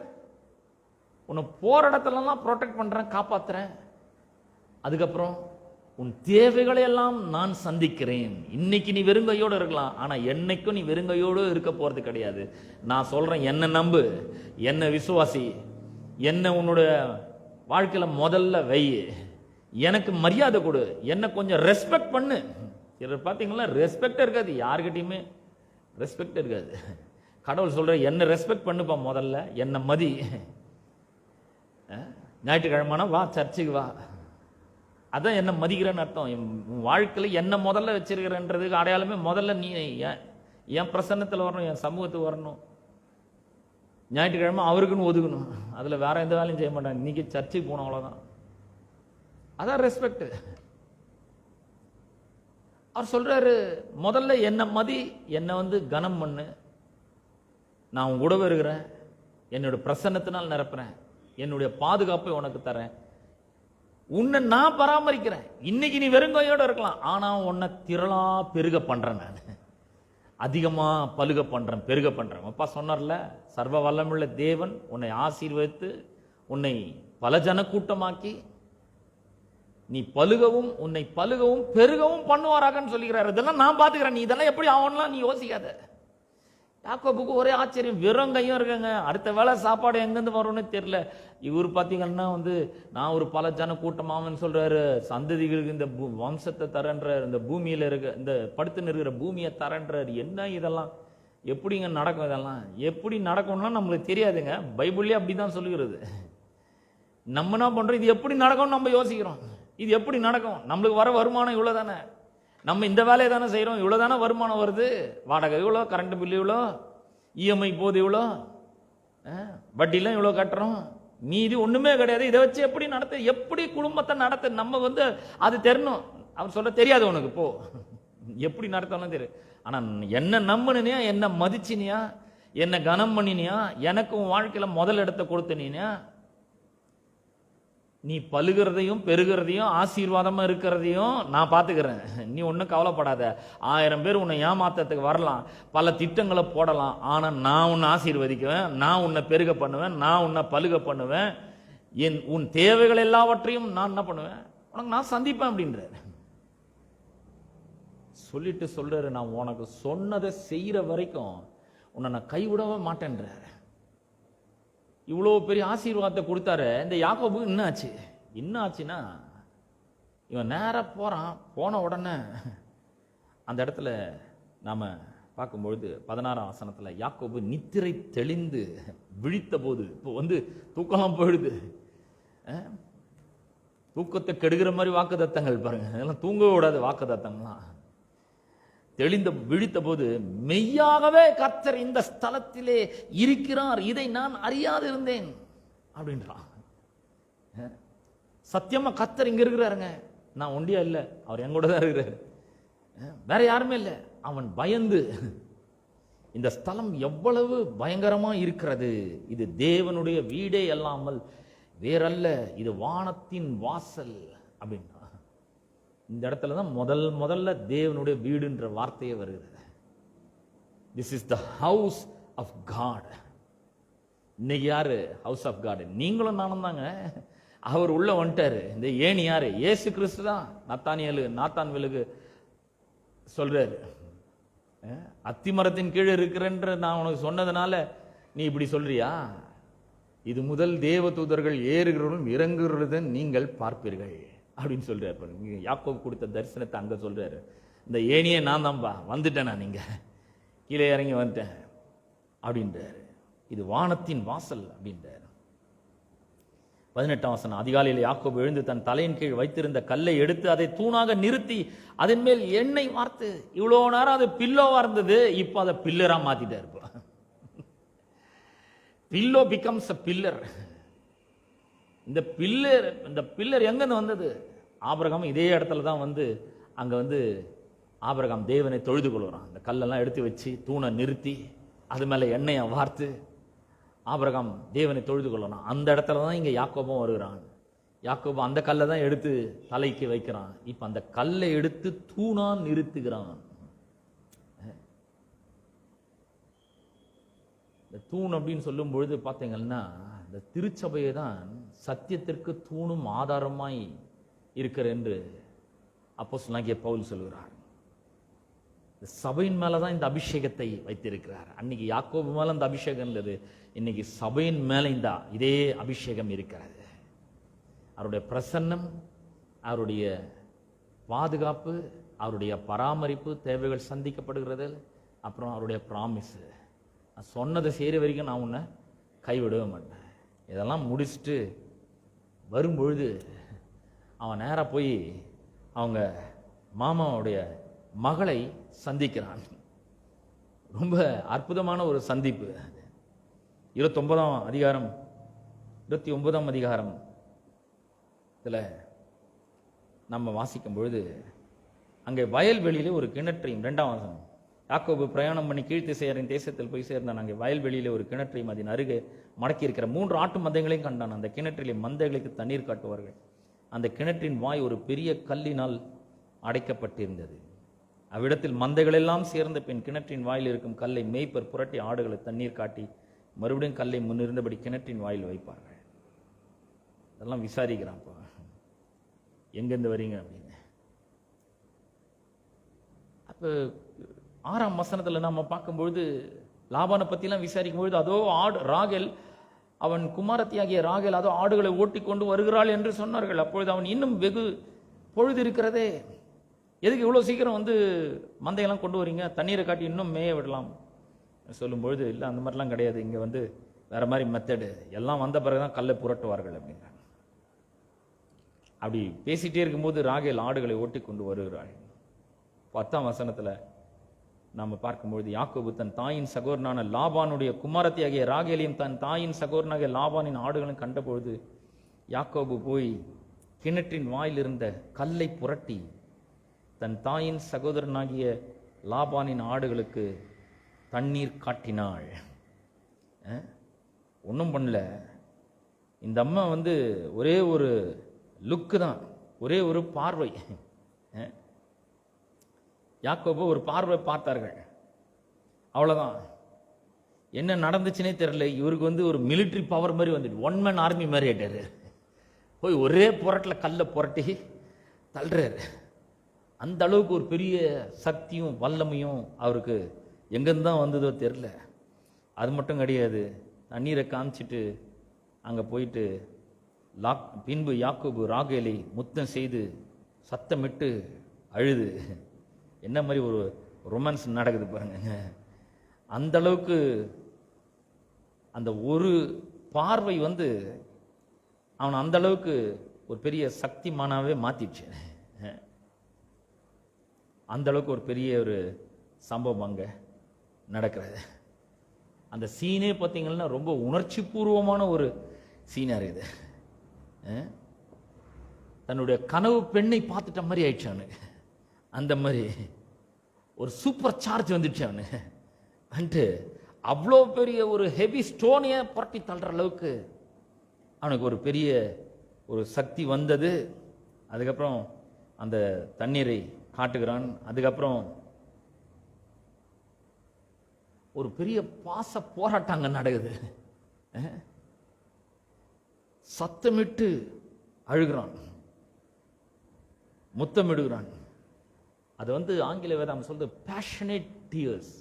உன்னை போற இடத்துலலாம் ப்ரொடெக்ட் பண்றேன், காப்பாத்துறேன். அதுக்கப்புறம் உன் தேவைகளை எல்லாம் நான் சந்திக்கிறேன். இன்னைக்கு நீ வெறுங்கையோடு இருக்கலாம், ஆனா என்னைக்கும் நீ வெறுங்கையோடு இருக்க போறது கிடையாது. நான் சொல்றேன், என்ன நம்பு, என்ன விசுவாசி, என்ன உன்னுடைய வாழ்க்கையில முதல்ல வை, எனக்கு மரியாதை கொடு, என்ன கொஞ்சம் ரெஸ்பெக்ட் பண்ணு. பாத்தீங்களா, ரெஸ்பெக்ட் இருக்காது, யாருக்கிட்டையுமே ரெஸ்பெக்ட் இருக்காது. கடவுள் சொல்ற, என்ன ரெஸ்பெக்ட் பண்ணுப்பா, முதல்ல என்ன மதி. ஞாயிற்றுக்கிழமைனா வா, சர்ச்சுக்கு வா, அதான் என்ன மதிக்கிறேன்னு அர்த்தம். வாழ்க்கையில என்ன முதல்ல வச்சிருக்கிறன்றதுக்கு அடையாளமே முதல்ல நீ என் பிரசன்னத்தில் வரணும், என் சமூகத்துக்கு வரணும். ஞாயிற்றுக்கிழமை அவருக்குன்னு ஒதுக்கணும், அதுல வேற எந்த வேலையும் செய்ய மாட்டாங்க, இன்னைக்கு சர்ச்சுக்கு போனோம், அவ்வளவுதான். அதான் ரெஸ்பெக்ட். அவர் சொல்றாரு, முதல்ல என்ன மதி, என்னை வந்து கனம் பண்ணு, நான் உன் கூடவே இருக்கிறேன், என்னோட பிரசன்னத்தினால் நிரப்புறேன், என்னுடைய பாதுகாப்பை உனக்கு தரேன், உன்னை நான் பராமரிக்கிறேன். இன்னைக்கு நீ வெறுங்கையோட இருக்கலாம், ஆனா உன்னை திரளா பெருக பண்றேன், நான் அதிகமா பலுக பண்றேன், பெருக பண்றேன். அப்பா சொன்னார்ல, சர்வ வல்லமுள்ள தேவன் உன்னை ஆசீர்வதித்து உன்னை பல ஜன கூட்டமாக்கி நீ பலுகவும் உன்னை பலுகவும் பெருகவும் பண்ணுவாராகன்னு சொல்லிக்கிறாரு. இதெல்லாம் நான் பாத்துக்கிறேன், நீ இதெல்லாம் எப்படி ஆகணும்லாம் நீ யோசிக்காத. யாக்கோபுக்கு ஒரே ஆச்சரியம், வெறும் கையும் இருக்காங்க, அடுத்த வேளை சாப்பாடு எங்கேருந்து வரும்னு தெரியல. இவர் பார்த்தீங்கன்னா நான் ஒரு பல ஜன கூட்டமாவன்னு சொல்றாரு, சந்ததிகளுக்கு இந்த வம்சத்தை தரன்றார், இந்த பூமியில இருக்க இந்த படுத்துன்னு இருக்கிற பூமியை தரன்றார். என்ன இதெல்லாம் எப்படிங்க நடக்கும்? இதெல்லாம் எப்படி நடக்கும்னா நம்மளுக்கு தெரியாதுங்க. பைபிள்லேயே அப்படிதான் சொல்லுகிறது. நம்ம என்ன பண்றோம், இது எப்படி நடக்கும்னு நம்ம யோசிக்கிறோம். இது எப்படி நடக்கும்? நம்மளுக்கு வர வருமானம் இவ்வளோ தானே, நம்ம இந்த வேலையை தானே செய்கிறோம், இவ்வளோ தானே வருமானம் வருது, வாடகை இவ்வளோ, கரண்ட் பில் இவ்வளோ, இஎம்ஐ போது இவ்வளோ, வட்டிலாம் இவ்வளோ கட்டுறோம், மீதி ஒன்றுமே கிடையாது. இதை வச்சு எப்படி நடத்த, எப்படி குடும்பத்தை நடத்த நம்ம அது தெரியணும். அவர் சொல்ல தெரியாது உனக்கு, போ எப்படி நடத்தணும் தெரியும். ஆனால் என்ன நம்பினியா, என்ன மதிச்சினியா, என்ன கனம் பண்ணினியா, எனக்கு உன் வாழ்க்கையில் முதல் இடத்தை கொடுத்தனியா, நீ பழுகிறதையும் பெருகிறதையும் ஆசீர்வாதமா இருக்கிறதையும் நான் பார்த்துக்கிறேன், நீ ஒன்றும் கவலைப்படாத. 1000 பேர் உன்னை ஏமாத்தத்துக்கு வரலாம், பல திட்டங்களை போடலாம், ஆனால் நான் உன்னை ஆசீர்வதிக்குவேன், நான் உன்னை பெருக பண்ணுவேன், நான் உன்னை பழுக பண்ணுவேன், உன் தேவைகள் எல்லாவற்றையும் நான் என்ன பண்ணுவேன், உனக்கு நான் சந்திப்பேன் அப்படின்றார். சொல்லிட்டு சொல்றாரு, நான் உனக்கு சொன்னதை செய்யற வரைக்கும் உன்னை நான் கைவிடவே மாட்டேன்றார். இவ்வளோ பெரிய ஆசீர்வாதத்தை கொடுத்தாரு. இந்த யாக்கோபுக்கு என்ன ஆச்சுன்னா, இவன் நேராக போறான். போன உடனே அந்த இடத்துல நாம பார்க்கும்பொழுது 16ஆம் வசனத்துல, யாக்கோபு நித்திரை தெளிந்து விழித்த போது, இப்போ தூக்கலாம் போயிடுது. தூக்கத்தை கெடுகிற மாதிரி வாக்குத்தத்தங்கள் பாருங்க, அதெல்லாம் தூங்க விடாது வாக்குத்தத்தங்கள்லாம். விழித்த போது, மெய்யாகவே கர்த்தர் இந்த ஸ்தலத்திலே இருக்கிறார், இதை நான் அறியாதிருந்தேன் அப்படின்றான். சத்தியமா கர்த்தர் இங்க இருக்கிறாருங்க, நான் ஒண்டியா இல்லை, அவர் என் கூட தான் இருக்கிறாரு, வேற யாருமே இல்லை. அவன் பயந்து, இந்த ஸ்தலம் எவ்வளவு பயங்கரமா இருக்கிறது, இது தேவனுடைய வீடே அல்லாமல் வேறல்ல, இது வானத்தின் வாசல் அப்படின்றான். இந்த இடத்துல தான் முதல்ல தேவனுடைய வீடுன்ற வார்த்தையே வருகிறது. This is the house of God. இன்னைக்கு யாரு ஹவுஸ் ஆஃப் காட்? நீங்களும் நானும் தாங்க. அவர் உள்ள வந்துட்டாரு. இந்த ஏணி யாரு? இயேசு கிறிஸ்து தான். நாத்தான்வேலுக்கு சொல்றாரு, அத்திமரத்தின் கீழே இருக்கிறன்ற நான் உனக்கு சொன்னதுனால நீ இப்படி சொல்றியா? இது முதல் தேவ தூதர்கள் ஏறுகிறதும் இறங்குகிறதும் நீங்கள் பார்ப்பீர்கள் அப்படின்னு சொல்றாரு. யாக்கோபு கொடுத்த தரிசனத்தை அங்க சொல்றாரு. இந்த ஏனியே நான் தான்பா, வந்துட்டேன், நான் நீங்க கீழே இறங்கி வந்துட்டேன் அப்படின்றாரு. இது வானத்தின் வாசல் அப்படின்றாரு. 18ஆம் வசனம், அதிகாலையில் யாக்கோபு எழுந்து தன் தலையின் கீழ் வைத்திருந்த கல்லை எடுத்து அதை தூணாக நிறுத்தி அதன் மேல் எண்ணெய் வார்த்து, இவ்வளோ நேரம் அது பில்லோவா இருந்தது, இப்போ அதை பில்லரா மாத்திட்டாரு. Pillow becomes a pillar. இந்த பில்லர் எங்கன்னு வந்தது? ஆபிரகாம் இதே இடத்துல தான் அங்க ஆபிரகாம் தேவனை தொழுது கொள்கிறான். அந்த கல்லெல்லாம் எடுத்து வச்சு தூணை நிறுத்தி அது மேல எண்ணெயை வார்த்து ஆபிரகாம் தேவனை தொழுது கொள்ளணும். அந்த இடத்துல தான் இங்க யாக்கோபும் வருகிறான். யாக்கோபு அந்த கல்லை தான் எடுத்து தலைக்கு வைக்கிறான். இப்ப அந்த கல்லை எடுத்து தூணா நிறுத்துகிறான். இந்த தூண் அப்படின்னு சொல்லும் பொழுது பார்த்தீங்கன்னா, இந்த திருச்சபையை தான் சத்தியத்திற்கு தூணும் ஆதாரமாய் இருக்கிற என்று அப்போஸ்தலனாகிய பவுல் சொல்கிறார். இந்த சபையின் மேலதான் இந்த அபிஷேகத்தை வைத்திருக்கிறார். அன்னைக்கு யாக்கோபு மேல இந்த அபிஷேகம் இருந்தது, இன்னைக்கு சபையின் மேல இதே அபிஷேகம் இருக்கிறது. அவருடைய பிரசன்னம், அவருடைய பாதுகாப்பு, அவருடைய பராமரிப்பு, தேவைகள் சந்திக்கப்படுகிறது. அப்புறம் அவருடைய ப்ராமிஸ், நான் சொன்னதை செய்கிற வரைக்கும் நான் உன்னை கைவிடவே மாட்டேன். இதெல்லாம் முடிச்சுட்டு வரும்பொழுது அவன் நேராக போய் அவங்க மாமாவுடைய மகளை சந்திக்கிறான். ரொம்ப அற்புதமான ஒரு சந்திப்பு. 29ஆம் அதிகாரம் இதில் நம்ம வாசிக்கும் பொழுது, அங்கே வயல்வெளியிலே ஒரு கிணற்றையும், 2ஆம் வசனம், யாக்கோபு பிரயாணம் பண்ணி கீழ்த்திசையரின் தேசத்தில் போய் சேர்ந்தான். அங்கே வயல்வெளியிலே ஒரு கிணற்றையும் அதன் அருகே மடக்கி இருக்கிற 3 ஆட்டு மந்தைகளையும் கண்டான். அந்த கிணற்றிலே மந்தைகளுக்கு தண்ணீர் காட்டுவார்கள். அந்த கிணற்றின் வாய் ஒரு பெரிய கல்லினால் அடைக்கப்பட்டிருந்தது. அவ்விடத்தில் மந்தைகளெல்லாம் சேர்ந்த பின் கிணற்றின் வாயில் இருக்கும் கல்லை மேய்ப்பர் புரட்டி ஆடுகளை தண்ணீர் காட்டி மறுபடியும் கல்லை முன்னிருந்தபடி கிணற்றின் வாயில் வைப்பார்கள். அதெல்லாம் விசாரிக்கிறான்ப்பா, எங்கேருந்து வரீங்க அப்படின்னு. அப்போ 6ஆம் வசனத்தில் நம்ம பார்க்கும்பொழுது லாபானை பற்றிலாம் விசாரிக்கும் பொழுது அதோ ராகேல், அவன் குமாரத்தியாகிய ராகேல் அதோ ஆடுகளை ஓட்டி கொண்டு வருகிறாள் என்று சொன்னார்கள். அப்பொழுது அவன் இன்னும் வெகு பொழுது இருக்கிறதே, எதுக்கு இவ்வளோ சீக்கிரம் மந்தையெல்லாம் கொண்டு வரீங்க, தண்ணீரை காட்டி இன்னும் மேய விடலாம் சொல்லும் பொழுது, இல்லை அந்த மாதிரிலாம் கிடையாது, இங்கே வேற மாதிரி மெத்தடு, எல்லாம் வந்த பிறகுதான் கல்லை புரட்டுவார்கள் அப்படின்றாங்க. அப்படி பேசிட்டே இருக்கும்போது ராகேல் ஆடுகளை ஓட்டி கொண்டு வருகிறாள். 10ஆம் வசனத்துல நாம பார்க்கும்பொழுது, யாக்கோபு தன் தாயின் சகோதரனான லாபானுடைய குமாரத்தியாகிய ராகேலையும் தன் தாயின் சகோதரனாகிய லாபானின் ஆடுகளும் கண்டபொழுது, யாக்கோபு போய் கிணற்றின் வாயில் இருந்த கல்லை புரட்டி தன் தாயின் சகோதரனாகிய லாபானின் ஆடுகளுக்கு தண்ணீர் காட்டினாள். ஒன்றும் பண்ணல. இந்த அம்மா ஒரே ஒரு லுக்கு தான், ஒரே ஒரு பார்வை. யாக்கோபு ஒரு பார்வை பார்த்தார்கள், அவ்வளவுதான். என்ன நடந்துச்சுன்னே தெரியல. இவருக்கு ஒரு மிலிட்டரி பவர் மாதிரி வந்துட்டு, ஒன் மேன் ஆர்மி மாதிரி ஆயிட்டாரு. போய் ஒரே புரட்டில் கல்லை புரட்டி தள்ளுறாரு. அந்த அளவுக்கு ஒரு பெரிய சக்தியும் வல்லமையும் அவருக்கு எங்கேருந்து தான் வந்ததோ தெரியல. அது மட்டும் கிடையாது, தண்ணீரை காமிச்சிட்டு அங்கே போயிட்டு பின்பு யாக்கோபு ராகேலை முத்தம் செய்து சத்தமிட்டு அழுது, என்ன மாதிரி ஒரு ரொமான்ஸ் நடக்குது பாருங்க. அந்த அளவுக்கு அந்த ஒரு பார்வை அவன் அந்த அளவுக்கு ஒரு பெரிய சக்திமானாவே மாத்திடுச்சு. அந்த அளவுக்கு ஒரு பெரிய ஒரு சம்பவம் அங்க நடக்கிறது. அந்த சீனே பார்த்தீங்கன்னா ரொம்ப உணர்ச்சி பூர்வமான ஒரு சீனா இருக்குது. தன்னுடைய கனவு பெண்ணை பார்த்துட்ட மாதிரி ஆயிடுச்சு அவனுக்கு. அந்த மாதிரி ஒரு சூப்பர் சார்ஜ் வந்துடுச்சு அவனுக்கு. அவ்வளோ பெரிய ஒரு ஹெவி ஸ்டோனையே புரட்டி தள்ளுற அளவுக்கு அவனுக்கு ஒரு பெரிய ஒரு சக்தி வந்தது. அதுக்கப்புறம் அந்த தண்ணீரை காட்டுகிறான். அதுக்கப்புறம் ஒரு பெரிய பாச போராட்டங்க நடக்குது. சத்தமிட்டு அழுகிறான், முத்தமிடுகிறான். அது ஆங்கில வேதம் சொல்றது பேஷனேட் டியர்ஸ்.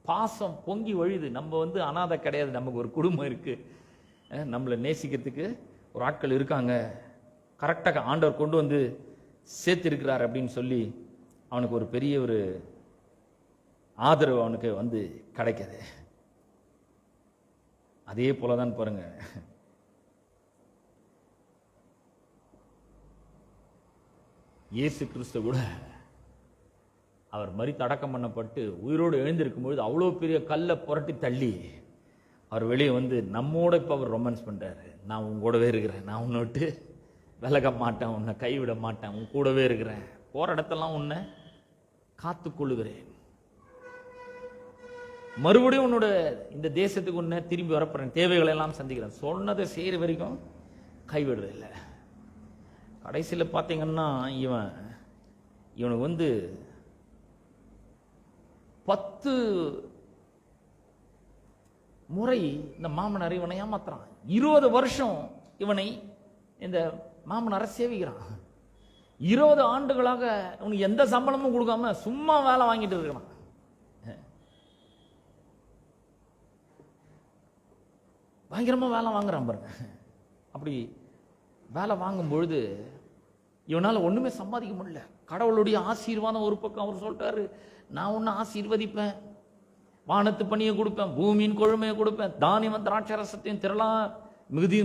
பாசம் பொங்கி வழியுது. நம்ம அனாதை கிடையாது, நமக்கு ஒரு குடும்பம் இருக்கு, நம்மளை நேசிக்கிறதுக்கு ஒரு ஆட்கள் இருக்காங்க, கரெக்டாக ஆண்டவர் கொண்டு சேர்த்திருக்கிறார் அப்படின்னு சொல்லி அவனுக்கு ஒரு பெரிய ஒரு ஆதரவு அவனுக்கு கிடைக்குது. அதே போலதான் பாருங்க, இயேசு கிறிஸ்து கூட அவர் மரித்து அடக்கம் பண்ணப்பட்டு உயிரோடு எழுந்திருக்கும் பொழுது அவ்வளோ பெரிய கல்லை புரட்டி தள்ளி அவர் வெளியே நம்மோட இப்போ அவர் ரொமான்ஸ் பண்றாரு. நான் உன் கூடவே இருக்கிறேன், நான் உன்னை விட்டு விலக மாட்டேன், உன்னை கைவிட மாட்டேன், உன் கூடவே இருக்கிறேன், போற இடத்தெல்லாம் உன்னை காத்துக்கொள்ளுகிறேன், மறுபடியும் உன்னோட இந்த தேசத்துக்கு உன்னை திரும்பி வரப்படுறேன், தேவைகளை எல்லாம் சந்திக்கிறேன், சொன்னதை செய்கிற வரைக்கும் கைவிடுறது இல்லை. கடைசியில் பார்த்தீங்கன்னா இவனுக்கு 10 முறை இந்த மாமனார் இவனை ஏமாத்துறான். 20 வருஷம் இவனை இந்த மாமனாரை சேவிக்கிறான். 20 ஆண்டுகளாக இவனுக்கு எந்த சம்பளமும் கொடுக்காம சும்மா வேலை வாங்கிட்டு இருக்கிறான். பயங்கரமா வேலை வாங்குறான் பாருங்க. அப்படி வேலை வாங்கும் பொழுது இவனால ஒண்ணுமே சம்பாதிக்க முடியல. கடவுளுடைய ஆசீர்வாதம் ஒரு பக்கம். அவர் சொல்லிட்டாரு, நான் உன்னை ஆசீர்வதிப்பேன், வானத்து பணியை கொடுப்பேன், பூமியின் கொழுமையை கொடுப்பேன், தானியம் திராட்சை ரசத்தையும் திரளாம்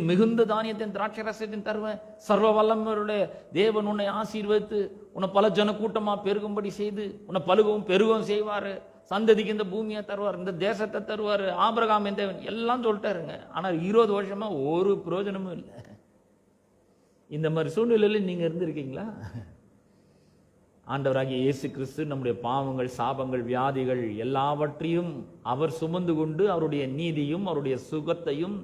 மிகுந்த தானியத்தின் திராட்சை ரசத்தையும் தருவேன், சர்வ வல்லமையுடைய தேவன் உன்னை ஆசீர்வதித்து உன்னை பல ஜன கூட்டமா பெருகும்படி செய்து உன்னை பழுகவும் பெருகவும் செய்வாரு, சந்ததிக்கு இந்த பூமியை தருவார், இந்த தேசத்தை தருவார், ஆபிரகாம் தேவன் எல்லாம் சொல்லிட்டாருங்க. ஆனா 20 வருஷமா ஒரு பிரயோஜனமும் இல்லை. இந்த மாதிரி சூழ்நிலையில் நீங்க இருந்திருக்கீங்களா? ஆண்டவராகிய இயேசு கிறிஸ்து நம்முடைய பாவங்கள், சாபங்கள், வியாதிகள் எல்லாவற்றையும் அவர் சுமந்து கொண்டு அவருடைய நீதியும் அவருடைய சுகத்தையும்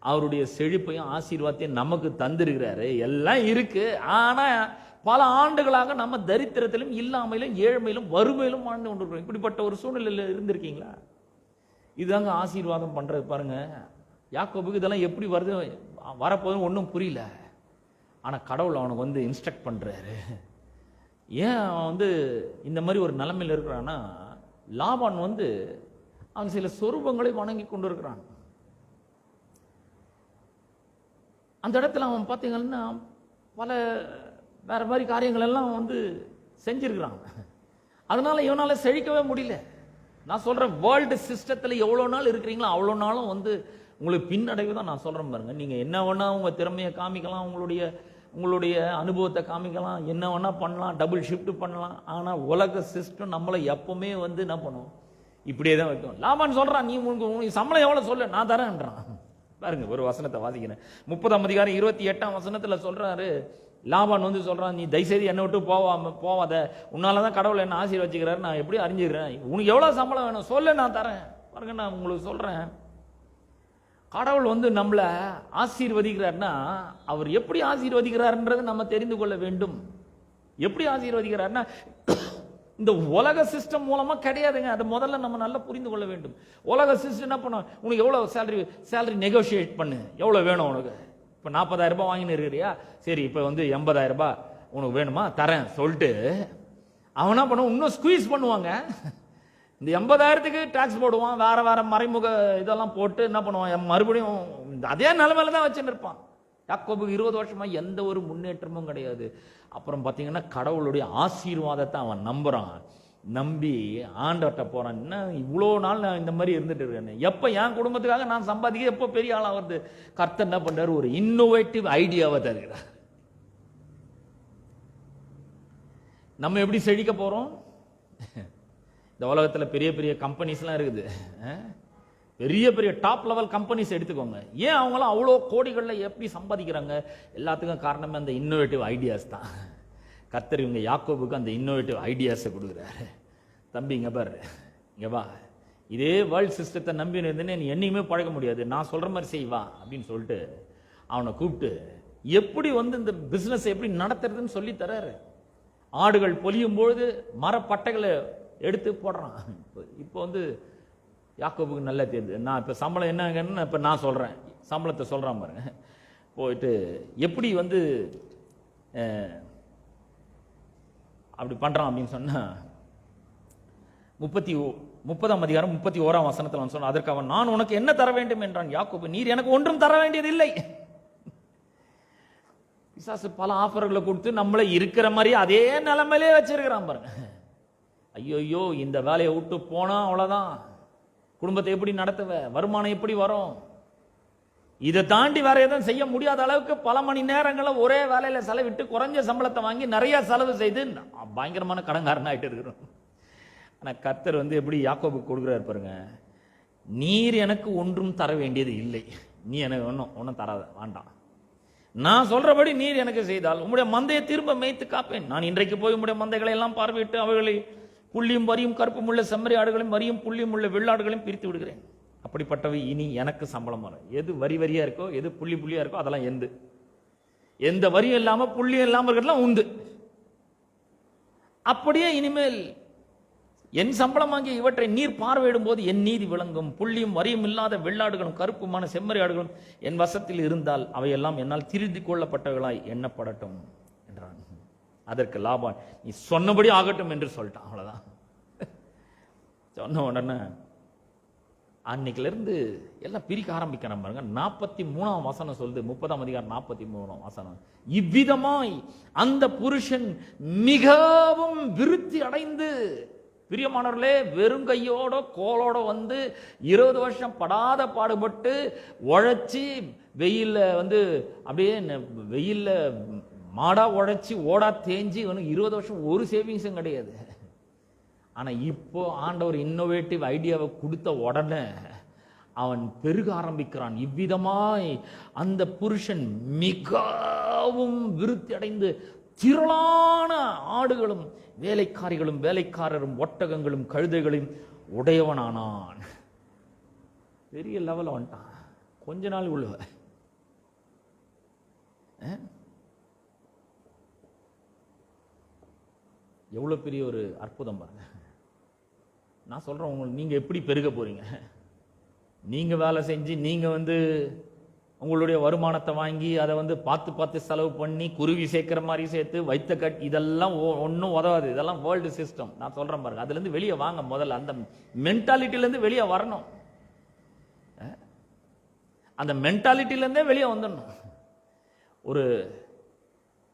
அவருடைய செழிப்பையும் ஆசீர்வாதத்தையும் நமக்கு தந்திருக்கிறாரு. எல்லாம் இருக்கு. ஆனா பல ஆண்டுகளாக நம்ம தரித்திரத்திலும் இல்லாமையிலும் ஏழ்மையிலும் வறுமையிலும் வாழ்ந்து கொண்டிருக்கிறோம். இப்படிப்பட்ட ஒரு சூழ்நிலையில் இருந்திருக்கீங்களா? இதுதாங்க ஆசீர்வாதம் பண்றது பாருங்க. யாக்கோபுக்கு இதெல்லாம் எப்படி வருது வரப்போதும் ஒன்றும் புரியல. ஆனா கடவுள் அவனுக்கு இன்ஸ்ட்ரக்ட் பண்றாரு. ஏன் அவன் இந்த மாதிரி ஒரு நிலைமையில் இருக்கிறான்னா, லாபான் அவன் சில சொரூபங்களை வணங்கி கொண்டிருக்கிறான். அந்த இடத்துல அவன் பார்த்தீங்கன்னா பல வேற மாதிரி காரியங்கள் எல்லாம் செஞ்சிருக்கிறான். அதனால இவனால செழிக்கவே முடியல. நான் சொல்றேன், வேர்ல்டு சிஸ்டத்துல எவ்வளவு நாள் இருக்கிறீங்களோ அவ்வளவு நாளும் உங்களுக்கு பின்னடைவு தான். நான் சொல்றேன் பாருங்க, நீங்க என்ன வேணா உங்க திறமையை காமிக்கலாம், உங்களுடைய அனுபவத்தை காமிக்கலாம், என்ன வேணா பண்ணலாம், டபுள் ஷிஃப்ட் பண்ணலாம். ஆனா உலக சிஸ்டம் நம்மளை எப்பவுமே என்ன பண்ணும், இப்படியே தான் வைக்கும். லாபான் சொல்றான், நீ உனக்கு சம்பளம் எவ்வளவு சொல்லு, நான் தரேன்றான். பாருங்க, ஒரு வசனத்தை வாசிக்கிறேன். 30ஆம் அதிகாரம் 28ஆம் வசனத்துல சொல்றாரு, லாபான் சொல்றான், நீ தயவுசெய்து என்னை விட்டு போவாத, உன்னாலதான் கடவுள் என்ன ஆசீர்வதிக்கிறாரு, நான் எப்படி அறிஞ்சுக்கிறேன், உனக்கு எவ்வளவு சம்பளம் வேணும் சொல்லு, நான் தரேன். பாருங்க, நான் உங்களுக்கு சொல்றேன், கடவுள் நம்மள ஆசீர்வதிக்கிறார்னா அவர் எப்படி ஆசீர்வதிக்கிறார்ன்றது நம்ம தெரிந்து கொள்ள வேண்டும். எப்படி ஆசீர்வதிக்கிறார்னா இந்த உலக சிஸ்டம் மூலமா கிடையாதுங்க. அது முதல்ல நம்ம நல்லா புரிந்து கொள்ள வேண்டும். உலக சிஸ்டம் என்ன பண்ண, உனக்கு எவ்வளவு சேலரி நெகோசியேட் பண்ணு, எவ்வளவு வேணும் உனக்கு. இப்ப 40,000 ரூபாய் வாங்கின்னு இருக்கிறியா, சரி இப்ப 80,000 ரூபாய் உனக்கு வேணுமா, தரேன் சொல்லிட்டு அவன் என்ன பண்ணுவான், இன்னும் ஸ்குவீஸ் பண்ணுவாங்க. இந்த 80,000க்கு டாக்ஸ் போடுவான், வேற வேற மறைமுக இதெல்லாம் போட்டு என்ன பண்ணுவான், மறுபடியும் அதே நிலைமையில தான் வச்சுன்னு இருப்பான். யாக்கோபுக்கு 20 வருஷமா எந்த ஒரு முன்னேற்றமும் கிடையாது. அப்புறம் பாத்தீங்கன்னா கடவுளுடைய ஆசீர்வாதத்தை அவன் நம்புறான். நம்பி ஆண்டவர்கிட்ட போறான். என்ன இவ்வளோ நாள் நான் இந்த மாதிரி இருந்துட்டு இருக்கேன், எப்ப என் குடும்பத்துக்காக நான் சம்பாதிக்க எப்போ பெரிய ஆளா வருது. கர்த்தர் என்ன பண்றாரு, ஒரு இன்னோவேட்டிவ் ஐடியாவை தருகிறார். நம்ம எப்படி செழிக்க போறோம்? இந்த உலகத்துல பெரிய பெரிய கம்பெனிஸ்லாம் இருக்குது, பெரிய பெரிய டாப் லெவல் கம்பெனிஸ் எடுத்துக்கோங்க. ஏன் அவங்களாம் அவ்வளோ கோடிகள்ல எப்படி சம்பாதிக்கிறாங்க? எல்லாத்துக்கும் காரணமே அந்த இன்னோவேட்டிவ் ஐடியாஸ் தான். கர்த்தர் இவங்க யாக்கோபுக்கு அந்த இன்னோவேட்டிவ் ஐடியாஸை கொடுக்குறாரு. தம்பி இங்க பாரு, இங்க வா, இதே வேர்ல்ட் சிஸ்டத்தை நம்பி இருந்தேன்னு நீ என்னையுமே பழக முடியாது, நான் சொல்ற மாதிரி செய்வா அப்படின்னு சொல்லிட்டு அவனை கூப்பிட்டு எப்படி இந்த பிசினஸ் எப்படி நடத்துறதுன்னு சொல்லி தர்றாரு. ஆடுகள் பொலியும் பொழுது மரப்பட்டைகளை எடுத்து போடுறான். இப்போ யாக்கோபுக்கு நல்லா தெரியுது. நான் இப்ப சம்பளம் என்னங்கன்னு இப்ப நான் சொல்றேன், சம்பளத்தை சொல்றான் பாருங்க. போயிட்டு எப்படி அப்படி பண்றான் அப்படின்னு சொன்னா 30ஆம் அதிகாரம் 31ஆம் வசனத்துல சொன்ன, அதற்கு அவன், நான் உனக்கு என்ன தர வேண்டும் என்றான். யாக்கோபு, நீர் எனக்கு ஒன்றும் தர வேண்டியது இல்லை. பிசாசு பல ஆஃபர்களை கொடுத்து நம்மளை இருக்கிற மாதிரி அதே நிலைமையிலே வச்சிருக்கிறான் பாருங்க. ஐயோ, இந்த வேலையை விட்டு போனா அவ்வளவுதான், குடும்பத்தை எப்படி நடத்துவ, வருமானம் எப்படி வரும், இதை தாண்டி வேற எதுவும் செய்ய முடியாத அளவுக்கு பல மணி நேரங்களை ஒரே வேலையில செலவிட்டு குறைஞ்ச சம்பளத்தை வாங்கி நிறைய செலவு செய்து பயங்கரமான கடன்காரன் ஆயிட்டு இருக்கிறோம். ஆனா கர்த்தர் எப்படி யாக்கோபுக்கு கொடுக்குறாரு பாருங்க, நீர் எனக்கு ஒன்றும் தர வேண்டியது இல்லை, நீ எனக்கு ஒன்றும் தராத வேண்டாம், நான் சொல்றபடி நீர் எனக்கு செய்தால் உம்முடைய மந்தையை திரும்ப மேய்த்து காப்பேன். நான் இன்றைக்கு போய் உம்முடைய மந்தைகளை எல்லாம் பார்வையிட்டு அவைகளை புள்ளியும் வரியும் கருப்பும் உள்ள செம்மறி ஆடுகளையும் வரியும் புள்ளியும் உள்ள வெள்ளாடுகளையும் பிரித்து விடுகிறேன். அப்படிப்பட்டவை இனி எனக்கு சம்பளம் வரும். எது வரியா இருக்கோ, எது புள்ளியா இருக்கோ அதெல்லாம் எந்த வரியும் இல்லாம புள்ளியும் இல்லாம இருக்கிறதுலாம் உண்டு. அப்படியே இனிமேல் என் சம்பளம் வாங்கி இவற்றை நீர் பார்வையிடும் போது என் நீதி விளங்கும். புள்ளியும் வரியும் இல்லாத வெள்ளாடுகளும் கருப்புமான செம்மறி ஆடுகளும் என் வசத்தில் இருந்தால் அவையெல்லாம் என்னால் திருதி கொள்ளப்பட்டவர்களாய் எண்ணப்படட்டும் என்றான். அதற்கு லாபான், நீ சொன்னபடி ஆகட்டும் என்று சொல்லிட்டான். அவ்வளவுதான். சொன்ன உடனே அன்னைக்குல இருந்து எல்லாம் பிரிக்க ஆரம்பிக்கிறான் பாருங்க. 43ஆம் வசனம் சொல்லுது, 30ஆம் அதிகாரம் 43ஆம் வசனம், இவ்விதமாய் அந்த புருஷன் மிகவும் விருத்தி அடைந்து, பிரியமானவர்களே, வெறும் கையோட கோலோட 20 வருஷம் படாத பாடுபட்டு உழைச்சி வெயில்ல அப்படியே வெயில்ல மாடா உழைச்சி ஓடா தேஞ்சி 20 வருஷம் ஒரு சேவிங்ஸும் கிடையாது. ஆனா இப்போ ஆண்டவர் இன்னோவேட்டிவ் ஐடியாவை கொடுத்த உடனே அவன் பெருக ஆரம்பிக்கிறான். இவ்விதமாய் அந்த புருஷன் மிகவும் விருத்தி அடைந்து திரளான ஆடுகளும் வேலைக்காரிகளும் வேலைக்காரரும் ஒட்டகங்களும் கழுதைகளையும் உடையவனானான். பெரிய லெவல் வந்துட்டான் கொஞ்ச நாள் உள்ள. எவ்வளவு பெரிய ஒரு அற்புதம் பாருங்க. நான் சொல்றேன், உங்களுக்கு நீங்க எப்படி பெருக போறீங்க? நீங்க வேலை செஞ்சு நீங்க உங்களுடைய வருமானத்தை வாங்கி அதை பார்த்து பார்த்து செலவு பண்ணி குருவி சேர்க்கிற மாதிரி சேர்த்து வைத்த இதெல்லாம் ஒன்றும் உதவாது. இதெல்லாம் வேர்ல்டு சிஸ்டம். நான் சொல்றேன் பாருங்க, அதுல இருந்து வெளியே வாங்க. முதல்ல அந்த மென்டாலிட்டில இருந்து வெளியே வரணும். அந்த மென்டாலிட்டில இருந்தே வெளியே வந்துடணும். ஒரு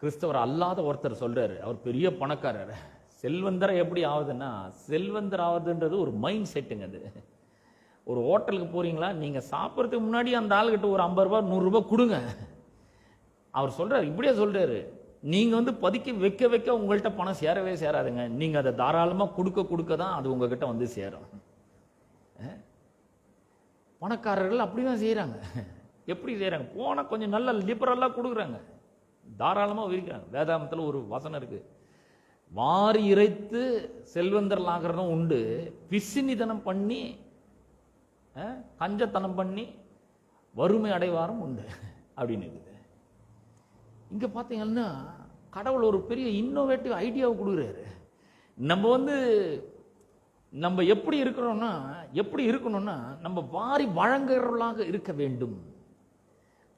கிறிஸ்தவர் அல்லாத ஒருத்தர் சொல்றாரு, அவர் பெரிய பணக்காரர். செல்வந்தரை எப்படி ஆகுதுன்னா, செல்வந்தர் ஆகுதுன்றது ஒரு மைண்ட் செட்டுங்க. அது ஒரு ஹோட்டலுக்கு போறீங்களா, நீங்க சாப்பிட்றதுக்கு முன்னாடி அந்த ஆளுகிட்ட ஒரு 50 ரூபாய் 100 ரூபாய் கொடுங்க. அவர் சொல்றாரு, இப்படியே சொல்றாரு, நீங்க பதுக்கி வைக்க வைக்க உங்கள்கிட்ட பணம் சேரவே சேராதுங்க. நீங்க அதை தாராளமா கொடுக்க கொடுக்க தான் அது உங்ககிட்ட சேரும். பணக்காரர்கள் அப்படிதான் செய்யறாங்க. எப்படி செய்யறாங்க? போனா கொஞ்சம் நல்ல லிபரலா கொடுக்குறாங்க, தாராளமா விரிக்கிறாங்க. வேதாமத்துல ஒரு வசனம் இருக்கு, வாரி இறைத்து செல்வந்தர்கள் ஆகிறதும் உண்டு, பிசினிதனம் பண்ணி கஞ்சத்தனம் பண்ணி வறுமை அடைவாரும் உண்டு அப்படின்னு இருக்குது. இங்க பாத்தீங்கன்னா கடவுள் ஒரு பெரிய இன்னோவேட்டிவ் ஐடியாவை கொடுக்குறாரு. நம்ம எப்படி இருக்கணும்னா நம்ம வாரி வழங்குறவர்களாக இருக்க வேண்டும்.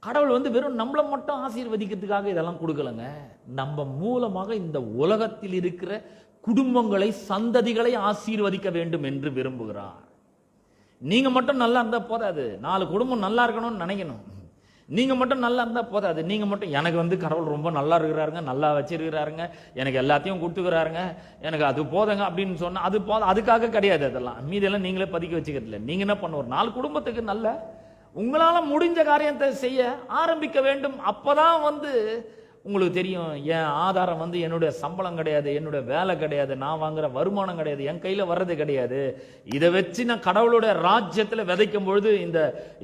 கடவுள் வெறும் நம்மளை மட்டும் ஆசீர்வதிக்கிறதுக்காக இதெல்லாம் கொடுக்கலங்க. நம்ம மூலமாக இந்த உலகத்தில் இருக்கிற குடும்பங்களை, சந்ததிகளை ஆசீர்வதிக்க வேண்டும் என்று விரும்புகிறார். நீங்க மட்டும் நல்லா இருந்தா போதாது, 4 குடும்பம் நல்லா இருக்கணும்னு நினைக்கணும். நீங்க மட்டும் நல்லா இருந்தா போதாது, நீங்க மட்டும் எனக்கு கடவுள் ரொம்ப நல்லா இருக்கிறாருங்க, நல்லா வச்சிருக்கிறாருங்க, எனக்கு எல்லாத்தையும் கொடுத்துக்கிறாருங்க, எனக்கு அது போதுங்க அப்படின்னு சொன்னா அது போதும். அதுக்காக கிடையாது. அதெல்லாம் மீதெல்லாம் நீங்களே பதுக்கி வச்சுக்கிறதுல. நீங்க என்ன பண்ணுவோம், 4 குடும்பத்துக்கு நல்ல உங்களால முடிஞ்ச காரியத்தை செய்ய ஆரம்பிக்க வேண்டும். அப்பதான் உங்களுக்கு தெரியும், என் ஆதாரம் என்னுடைய சம்பளம் கிடையாது, என்னுடைய வேலை கிடையாது, நான் வாங்குற வருமானம் கிடையாது, என் கையில வர்றது கிடையாது. இதை வச்சு நான் கடவுளுடைய ராஜ்யத்துல விதைக்கும் பொழுது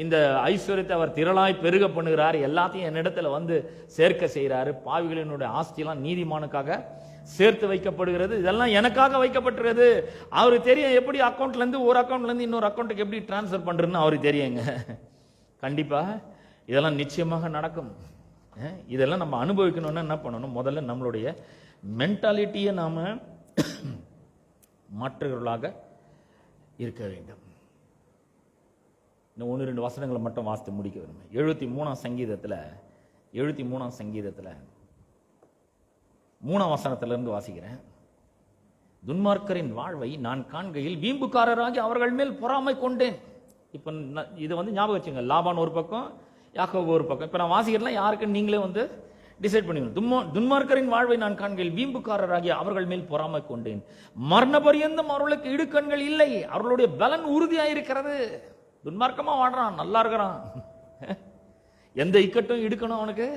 இந்த ஐஸ்வர்யத்தை அவர் திரளாய் பெருக பண்ணுகிறார், எல்லாத்தையும் என்னிடத்துல சேர்க்க செய்யறாரு. பாவிகளினுடைய ஆஸ்தியெல்லாம் நீதிமானுக்காக சேர்த்து வைக்கப்படுகிறது, இதெல்லாம் எனக்காக வைக்கப்பட்டிருக்கிறது. அவருக்கு தெரியும் எப்படி அக்கௌண்ட்ல இருந்து ஒரு அக்கௌண்ட்ல இருந்து இன்னொரு அக்கௌண்ட்டுக்கு எப்படி டிரான்ஸ்ஃபர் பண்றதுன்னு அவருக்கு தெரியுங்க. கண்டிப்பா இதெல்லாம் நிச்சயமாக நடக்கும். இதெல்லாம் நம்ம அனுபவிக்கணும்னா என்ன பண்ணணும், முதல்ல நம்மளுடைய மென்டாலிட்டியை நாம மாற்றுகிறவர்களாக இருக்க வேண்டும். இன்னும் 1-2 வசனங்களை மட்டும் வாசித்து முடிக்க வேண்டும். 73ஆம் சங்கீதத்துல 3ஆம் வசனத்திலிருந்து வாசிக்கிறேன். துன்மார்க்கரின் வாழ்வை நான் காண்கையில் வீம்புக்காரராகி அவர்கள் மேல் பொறாமை கொண்டேன். இப்ப இது ஞாபகம் வச்சுங்க, லாபான் ஒரு பக்கம், யாக்கோபு ஒரு பக்கம். இப்ப நான் வாசிக்கிறேன், யாருக்குன்னு நீங்களே டிசைட் பண்ணிக்கணும். துன்மார்க்கரின் வாழ்வை நான் காண்கையில் வீம்புக்காரராகி அவர்கள் மேல் பொறாமை கொண்டேன். மரண பரியந்தம் அவர்களுக்கு இடுக்கண்கள் இல்லை, அவர்களுடைய பலன் உறுதியாயிருக்கிறது. துன்மார்க்கமா வாழ்றான், நல்லா இருக்கிறான், எந்த இக்கட்டும் இடுக்கணும் அவனுக்கு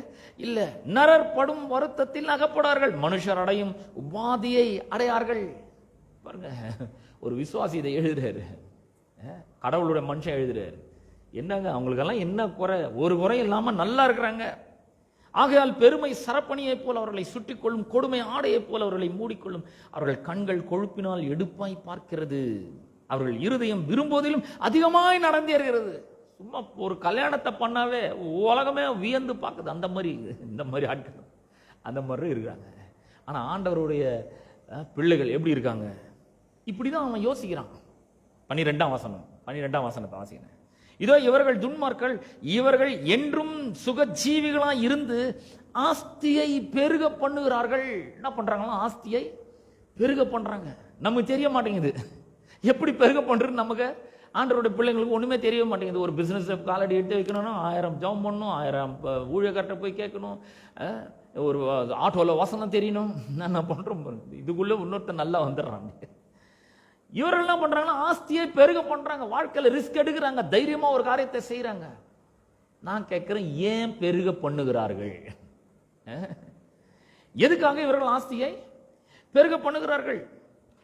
இல்ல. நரர் படும் வருத்தத்தில் அகப்படார்கள், மனுஷர் அடையும் உபாதியை அடையார்கள். பாருங்க, ஒரு விசுவாசி இதை எழுதுறாரு, கடவுளுடைய மனுஷன் எழுதுறாரு. என்னங்க அவங்களுக்கெல்லாம் என்ன குறை? ஒரு குறை இல்லாம நல்லா இருக்கிறாங்க. ஆகையால் பெருமை சரப்பணியை போல அவர்களை சுட்டிக் கொள்ளும், கொடுமை ஆடையை போல அவர்களை மூடிக்கொள்ளும். அவர்கள் கண்கள் கொழுப்பினால் எடுப்பாய் பார்க்கிறது, அவர்கள் இருதயம் விரும்புவதிலும் அதிகமாய் நடந்தேறுகிறது. சும்மா ஒரு கல்யாணத்தை பண்ணாவே உலகமே வியந்து பார்க்குது. அந்த மாதிரி இந்த மாதிரி ஆட்கள் அந்த மாதிரி இருக்காங்க. ஆனா ஆண்டவருடைய பிள்ளைகள் எப்படி இருக்காங்க? இப்படிதான் அவன் யோசிக்கிறான். 12ஆம் வசனத்தை வாசிக்கிறேன். இதோ இவர்கள் துன்மார்கள், இவர்கள் என்றும் சுகஜீவிகளாய் இருந்து ஆஸ்தியை பெருக பண்ணுகிறார்கள். என்ன பண்றாங்களா? ஆஸ்தியை பெருக பண்றாங்க. நமக்கு தெரிய மாட்டேங்குது எப்படி பெருக பண்றது. நமக்கு ஆண்டவருடைய பிள்ளைங்களுக்கு ஒண்ணுமே தெரிய மாட்டேங்குது. ஒரு பிசினஸ் காலடி எடுத்து வைக்கணும்னா 1000 ஜெபம் பண்ணணும், 1000 ஊழியக்காரர்கிட்ட போய் கேட்கணும், ஒரு ஆட்டோல வசனம் தெரியணும். என்ன பண்றோம்? இதுக்குள்ள இன்னொருத்த நல்லா வந்துடுறாங்க. இவர்கள் என்ன பண்றாங்கன்னா ஆஸ்தியை பெருக பண்றாங்க, வாழ்க்கையில ரிஸ்க் எடுக்கிறாங்க, தைரியமா ஒரு காரியத்தை செய்யறாங்க. நான் கேட்கிறேன், ஏன் பெருக பண்ணுகிறார்கள்? எதுக்காக இவர்கள் ஆஸ்தியை பெருக பண்ணுகிறார்கள்?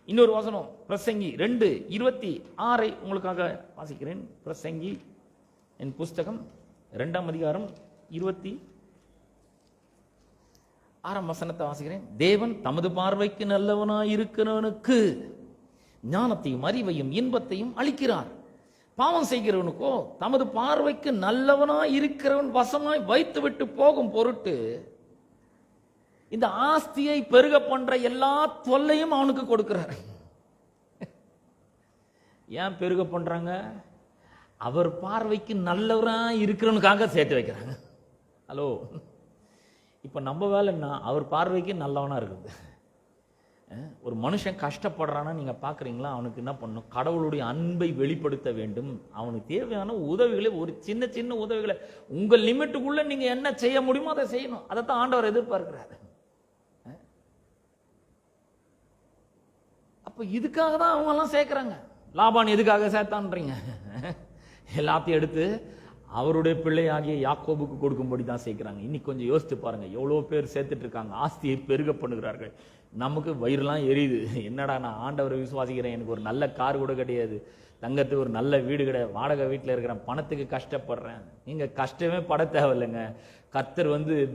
இன்னொரு வசனம், பிரசங்கி 2:26 உங்களுக்காக வாசிக்கிறேன். பிரசங்கி என் புஸ்தகம் 2ஆம் அதிகாரம் 26ஆம் வசனத்தை வாசிக்கிறேன். தேவன் தமது பார்வைக்கு நல்லவனாய் இருக்கிறவனுக்கு ஞானத்தையும் அறிவையும் இன்பத்தையும் அளிக்கிறார். பாவம் செய்கிறவனுக்கோ தமது பார்வைக்கு நல்லவனாய் இருக்கிறவன் வசமாய் வைத்து விட்டு போகும் பொருட்டு இந்த ஆஸ்தியை பெருக பண்ற எல்லா தொல்லையும் அவனுக்கு கொடுக்கிறார். ஏன் பெருக பண்றாங்க? அவர் பார்வைக்கு நல்லவரா இருக்கிறவனுக்காக சேர்த்து வைக்கிறாங்க. ஹலோ, இப்ப நம்ம வேலை என்ன? அவர் பார்வைக்கு நல்லவனா இருக்குது. ஒரு மனுஷன் கஷ்டப்படுறான்னா நீங்க பாக்குறீங்களா, அவனுக்கு என்ன பண்ணணும்? கடவுளுடைய அன்பை வெளிப்படுத்த வேண்டும். அவனுக்கு தேவையான உதவிகளை, ஒரு சின்ன சின்ன உதவிகளை உங்க லிமிட்டுக்குள்ள நீங்க என்ன செய்ய முடியுமோ அதை செய்யணும். அதைத்தான் ஆண்டவர் எதிர்பார்க்கிறாரு. அப்ப இதுக்காக தான் அவங்க எல்லாம் சேர்க்கிறாங்க. லாபான் எதுக்காக சேர்த்தான்றீங்க? எல்லாத்தையும் எடுத்து அவருடைய பிள்ளை ஆகிய யாக்கோபுக்கு கொடுக்கும்படி தான் சேர்க்கிறாங்க. இன்னைக்கு கொஞ்சம் யோசித்து பாருங்க, எவ்வளவு பேர் சேர்த்துட்டு இருக்காங்க, ஆஸ்தியை பெருக பண்ணுகிறார்கள். நமக்கு வயிறுலாம் எரியுது. என்னடா, நான் ஆண்டவரை விசுவாசிக்கிறேன், எனக்கு ஒரு நல்ல கார் கூட கிடையாது, தங்கத்துக்கு ஒரு நல்ல வீடு கிடையாது, வாடகை வீட்டில் இருக்கிறேன், பணத்துக்கு கஷ்டப்படுறேன். நீங்க கஷ்டமே பட தேவையில்லைங்க. கர்த்தர்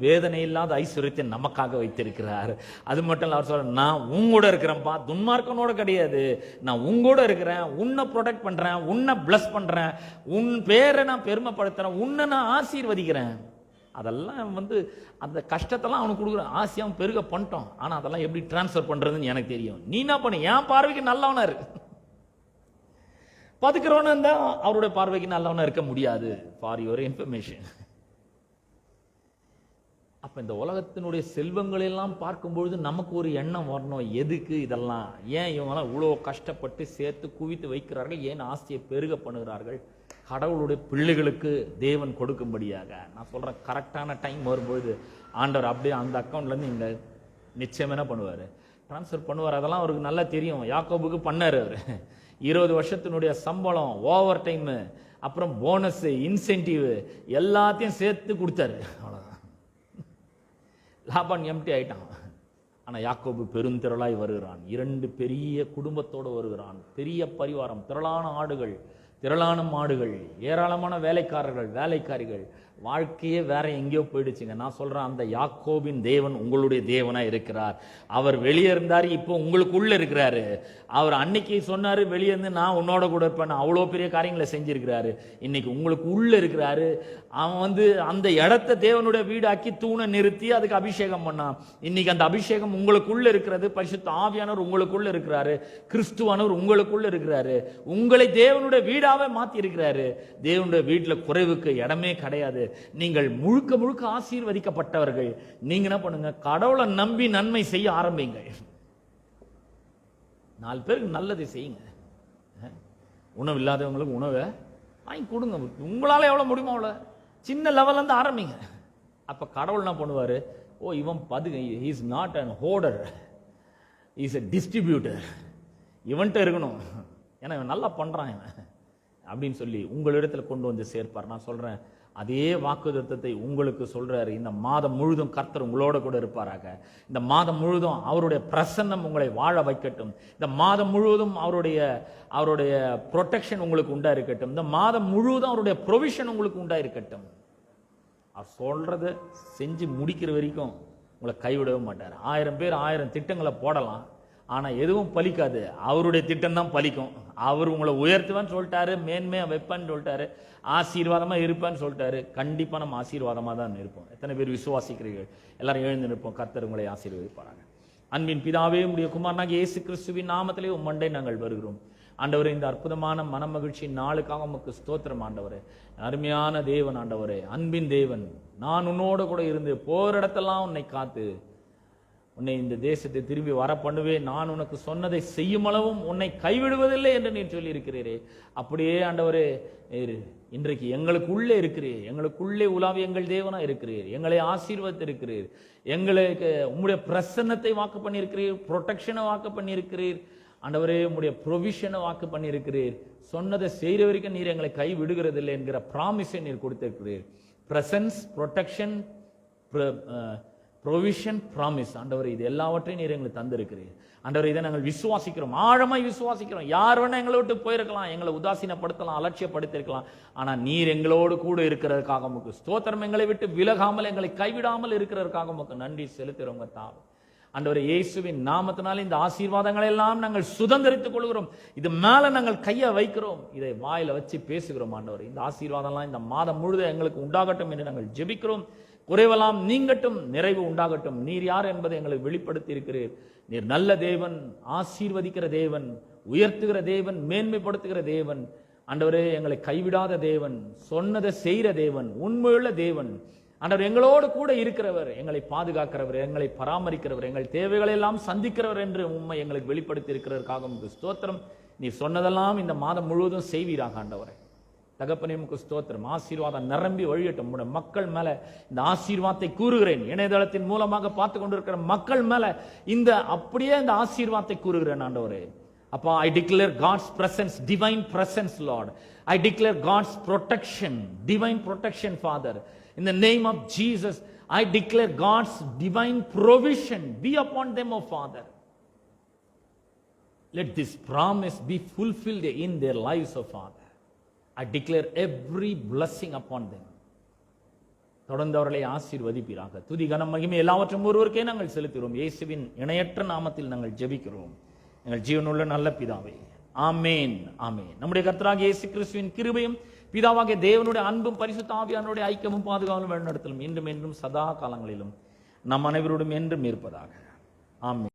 வேதனை இல்லாத ஐஸ்வர்யத்தை நமக்காக வைத்திருக்கிறார். அது மட்டும் இல்ல, அவர் சொல்ற, நான் உங்கூட இருக்கிறேன்ப்பா, துன்மார்க்கனோட கிடையாது, நான் உங்கூட இருக்கிறேன், உன்னை ப்ரொடெக்ட் பண்றேன், உன்னை பிளஸ் பண்றேன், உன் பேரை நான் பெருமைப்படுத்துறேன், உன்னை நான் ஆசீர்வதிக்கிறேன். அதெல்லாம் அந்த கஷ்டத்தெல்லாம் அவனுக்கு கொடுக்குறேன், ஆசையாவும் பெருக பண்ணிட்டோம். ஆனா அதெல்லாம் எப்படி டிரான்ஸ்ஃபர் பண்றதுன்னு எனக்கு தெரியும். நீ என்ன பண்ணு, என் பார்வைக்கு நல்லவனா இருக்கு. பதுக்கிறவனா இருந்தா அவருடைய பார்வைக்கு நல்லவனா இருக்க முடியாது. For your information. அப்ப இந்த உலகத்தினுடைய செல்வங்கள் எல்லாம் பார்க்கும்பொழுது நமக்கு ஒரு எண்ணம் வரணும், எதுக்கு இதெல்லாம், ஏன் இவங்கெல்லாம் இவ்வளோ கஷ்டப்பட்டு சேர்த்து குவித்து வைக்கிறார்கள், ஏன் ஆசையை பெருக பண்ணுகிறார்கள்? கடவுளுடைய பிள்ளைகளுக்கு தேவன் கொடுக்கும்படியாக. நான் சொல்றேன், கரெக்டான டைம் வரும்பொழுது ஆண்டவர் அப்படியே அந்த அக்கௌண்ட்ல இருந்து இங்க நிச்சயம் என்ன பண்ணுவாரு, டிரான்ஸ்ஃபர் பண்ணுவார். அதெல்லாம் அவருக்கு நல்லா தெரியும். யாக்கோபுக்கு பண்ணாரு அவர். 20 வருஷத்தினுடைய சம்பளம், ஓவர் டைம், அப்புறம் போனஸ், இன்சென்டிவ் எல்லாத்தையும் சேர்த்து கொடுத்தாரு. அவ்வளவுதான். லாபான் எம்டி ஆயிட்டான். ஆனா யாக்கோபு பெருந்திரளாய் வருகிறான். 2 பெரிய குடும்பத்தோடு வருகிறான். பெரிய பரிவாரம், திரளான ஆடுகள், திரளான மாடுகள், ஏராளமான வேலைக்காரர்கள், வேலைக்காரிகள். வாழ்க்கையே வேற எங்கேயோ போயிடுச்சுங்க. நான் சொல்றேன், அந்த யாக்கோபின் தேவன் உங்களுடைய தேவனா இருக்கிறார். அவர் வெளியே இருந்தாரு, இப்போ உங்களுக்குள்ள இருக்கிறாரு. அவர் அன்னைக்கு சொன்னாரு, வெளியே இருந்து நான் உன்னோட கூட இருப்பேன், அவ்வளோ பெரிய காரியங்களை செஞ்சிருக்கிறாரு. இன்னைக்கு உங்களுக்கு உள்ள இருக்கிறாரு. அவன் அந்த இடத்தை தேவனுடைய வீடாக்கி தூணை நிறுத்தி அதுக்கு அபிஷேகம் பண்ணான். இன்னைக்கு அந்த அபிஷேகம் உங்களுக்குள்ள இருக்கிறது. பரிசுத்த ஆவியானவர் உங்களுக்குள்ள இருக்கிறாரு. கிறிஸ்துவானவர் உங்களுக்குள்ள இருக்கிறாரு. உங்களை தேவனுடைய வீடாவே மாத்தி இருக்கிறாரு. தேவனுடைய வீட்டுல குறைவுக்கு இடமே கிடையாது. நீங்கள் முழுக்க முழுக்க ஆசீர்வதிக்கப்பட்டவர்கள். நீங்க என்ன பண்ணுங்க, கடவுளை நம்பி நன்மை செய்ய ஆரம்பிங்க. 4 பேருக்கு நல்லதை செய்யுங்க. உணவு இல்லாதவங்களுக்கு உணவை வாங்கி கொடுங்க. உங்களால எவ்வளவு முடியுமோ அவ்வளோ சின்ன லெவல்ல இருந்து ஆரம்பிங்க. அப்ப கடவுள் என்ன பண்ணுவாரு, ஓ இவன் he is not an hoarder, he is a distributor, இவன்ட்ட இருக்கணும், ஏன்னா இவன் நல்லா பண்றான் இவன் அப்படின்னு சொல்லி உங்களிடத்துல கொண்டு வந்து சேர்ப்பார். நான் சொல்றேன், அதே வாக்குத்தத்தத்தை உங்களுக்கு சொல்றாரு. இந்த மாதம் முழுதும் கர்த்தர் உங்களோட கூட இருப்பாராக. இந்த மாதம் முழுதும் அவருடைய பிரசன்னம் உங்களை வாழ வைக்கட்டும். இந்த மாதம் முழுவதும் அவருடைய ப்ரொடெக்ஷன் உங்களுக்கு உண்டா இருக்கட்டும். இந்த மாதம் முழுவதும் அவருடைய ப்ரொவிஷன் உங்களுக்கு உண்டா இருக்கட்டும். அவர் சொல்றதை செஞ்சு முடிக்கிற வரைக்கும் உங்களை கைவிடவே மாட்டார். 1000 பேர் 1000 திட்டங்களை போடலாம், ஆனா எதுவும் பலிக்காது. அவருடைய திட்டம் தான் பலிக்கும். அவர் உங்களை உயர்த்துவான்னு சொல்லிட்டாரு, மேன்மையா வைப்பான்னு சொல்லிட்டாரு, ஆசீர்வாதமா இருப்பான்னு சொல்லிட்டாரு. கண்டிப்பா நம்ம ஆசீர்வாதமா தான் இருப்போம். எத்தனை பேர் விசுவாசிக்கிறீர்கள்? எல்லாரும் எழுந்து நிற்போம். கர்த்தர் உங்களை ஆசீர்வதிப்பாராங்க. அன்பின் பிதாவே, உம்முடைய குமாரனாகிய இயேசு கிறிஸ்துவின் நாமத்திலே உம்மண்டை நாங்கள் வருகிறோம். ஆண்டவரே, இந்த அற்புதமான மனமகிழ்ச்சி நாளுக்காக உமக்கு ஸ்தோத்திரம் ஆண்டவரே. அருமையான தேவன் ஆண்டவரே, அன்பின் தேவன், நான் உன்னோட கூட இருந்து போரிடத்தெல்லாம் உன்னை காத்து உன்னை இந்த தேசத்தை திரும்பி வர பண்ணுவேன், நான் உனக்கு சொன்னதை செய்யும் அளவும் உன்னை கைவிடுவதில்லை என்று நீர் சொல்லி இருக்கிறீரே. அப்படியே ஆண்டவரே, இன்றைக்கு எங்களுக்குள்ளே இருக்கிறீர், எங்களுக்குள்ளே உலாவி எங்கள் தேவனா இருக்கிறீர், எங்களை ஆசீர்வதித்திருக்கிறீர், எங்களுக்கு உம்முடைய பிரசன்னத்தை வாக்கு பண்ணியிருக்கிறீர், ப்ரொடெக்ஷனை வாக்கு பண்ணியிருக்கிறீர் ஆண்டவரே, உம்முடைய ப்ரொவிஷனை வாக்கு பண்ணியிருக்கிறீர். சொன்னதை செய்கிற வரைக்கும் நீர் எங்களை கை விடுகிறதில்லை என்கிற ப்ராமிஸை நீர் கொடுத்திருக்கிறீர். பிரசன்ஸ், ப்ரொடெக்ஷன், ப்ரொவிஷன், ப்ராமிஸ் ஆண்டவர், இது எல்லாவற்றையும் நீர் எங்களுக்கு தந்திருக்கிறீர் ஆண்டவர். இதை நாங்கள் விசுவாசிக்கிறோம், ஆழமாய் விசுவாசிக்கிறோம். யார் வேணா எங்களை விட்டு போயிருக்கலாம், எங்களை உதாசீனப்படுத்தலாம், அலட்சியப்படுத்திருக்கலாம், ஆனா நீர் எங்களோடு கூட இருக்கிறதுக்காக உமக்கு ஸ்தோத்திரம். எங்களை விட்டு விலகாமல், எங்களை கைவிடாமல் இருக்கிறதுக்காக உமக்கு நன்றி செலுத்துகிறோம் தாவே. ஆண்டவரே, இயேசுவின் நாமத்தினால இந்த ஆசீர்வாதங்களை எல்லாம் நாங்கள் சுதந்திரித்துக் கொள்கிறோம். இது மேல நாங்கள் கையை வைக்கிறோம், இதை வாயில வச்சு பேசுகிறோம் ஆண்டவர். இந்த ஆசீர்வாதம்லாம் இந்த மாதம் முழுதும் எங்களுக்கு உண்டாகட்டும் என்று நாங்கள் ஜெபிக்கிறோம். குறைவெல்லாம் நீங்கட்டும், நிறைவு உண்டாகட்டும். நீர் யார் என்பதை எங்களுக்கு வெளிப்படுத்தி இருக்கிறீர். நீர் நல்ல தேவன், ஆசீர்வதிக்கிற தேவன், உயர்த்துகிற தேவன், மேன்மைப்படுத்துகிற தேவன். ஆண்டவரே, எங்களை கைவிடாத தேவன், சொன்னதை செய்கிற தேவன், உண்மையுள்ள தேவன். ஆண்டவர் எங்களோடு கூட இருக்கிறவர், எங்களை பாதுகாக்கிறவர், எங்களை பராமரிக்கிறவர், எங்கள் தேவைகளை எல்லாம் சந்திக்கிறவர் என்று உண்மை எங்களுக்கு வெளிப்படுத்தி இருக்கிறதற்காக உங்களுக்கு ஸ்தோத்திரம். நீ சொன்னதெல்லாம் இந்த மாதம் முழுவதும் செய்வீராக ஆண்டவரே. தகப்பனே, உமக்கு ஸ்தோத்திரம். ஆசீர்வாதம் நிரம்பி வழியட்டும். உங்களுடைய மக்கள் மேல இந்த ஆசீர்வாதத்தை கூறுகிறேன். இணையதளத்தின் மூலமாக பார்த்து கொண்டிருக்கிற மக்கள் மேல இந்த அப்படியே இந்த ஆசீர்வாதத்தை கூறுகிறேன் ஆண்டவரே. அப்பா, I declare God's presence, divine presence, Lord. I declare God's protection, divine protection, Father. In the name of Jesus, I declare God's divine provision be upon them, O Father. Let this promise be fulfilled in their lives, O Father. I declare every blessing upon them. தொடர்ந்து அவர்களை ஆசீர்வதிப்பீராக. துதி, கனம், மகிமை எல்லாவற்றும் ஒருவருக்கே நாங்கள் செலுத்துகிறோம். இயேசுவின் இணையற்ற நாமத்தில் நாங்கள் ஜெபிக்கிறோம் எங்கள் ஜீவனுள்ள நல்ல பிதாவே. ஆமேன், ஆமேன். நம்முடைய கர்த்தராகிய இயேசு கிறிஸ்துவின் கிருபையும் பிதாவாகிய தேவனுடைய அன்பும் பரிசுத்த ஆவியானவருடைய ஐக்கியமும் பாதுகாவலும் வழிநடத்தலும் இன்றும் என்றும் சதா காலங்களிலும் நம் அனைவரோடும் என்றும் இருப்பதாக. ஆமேன்.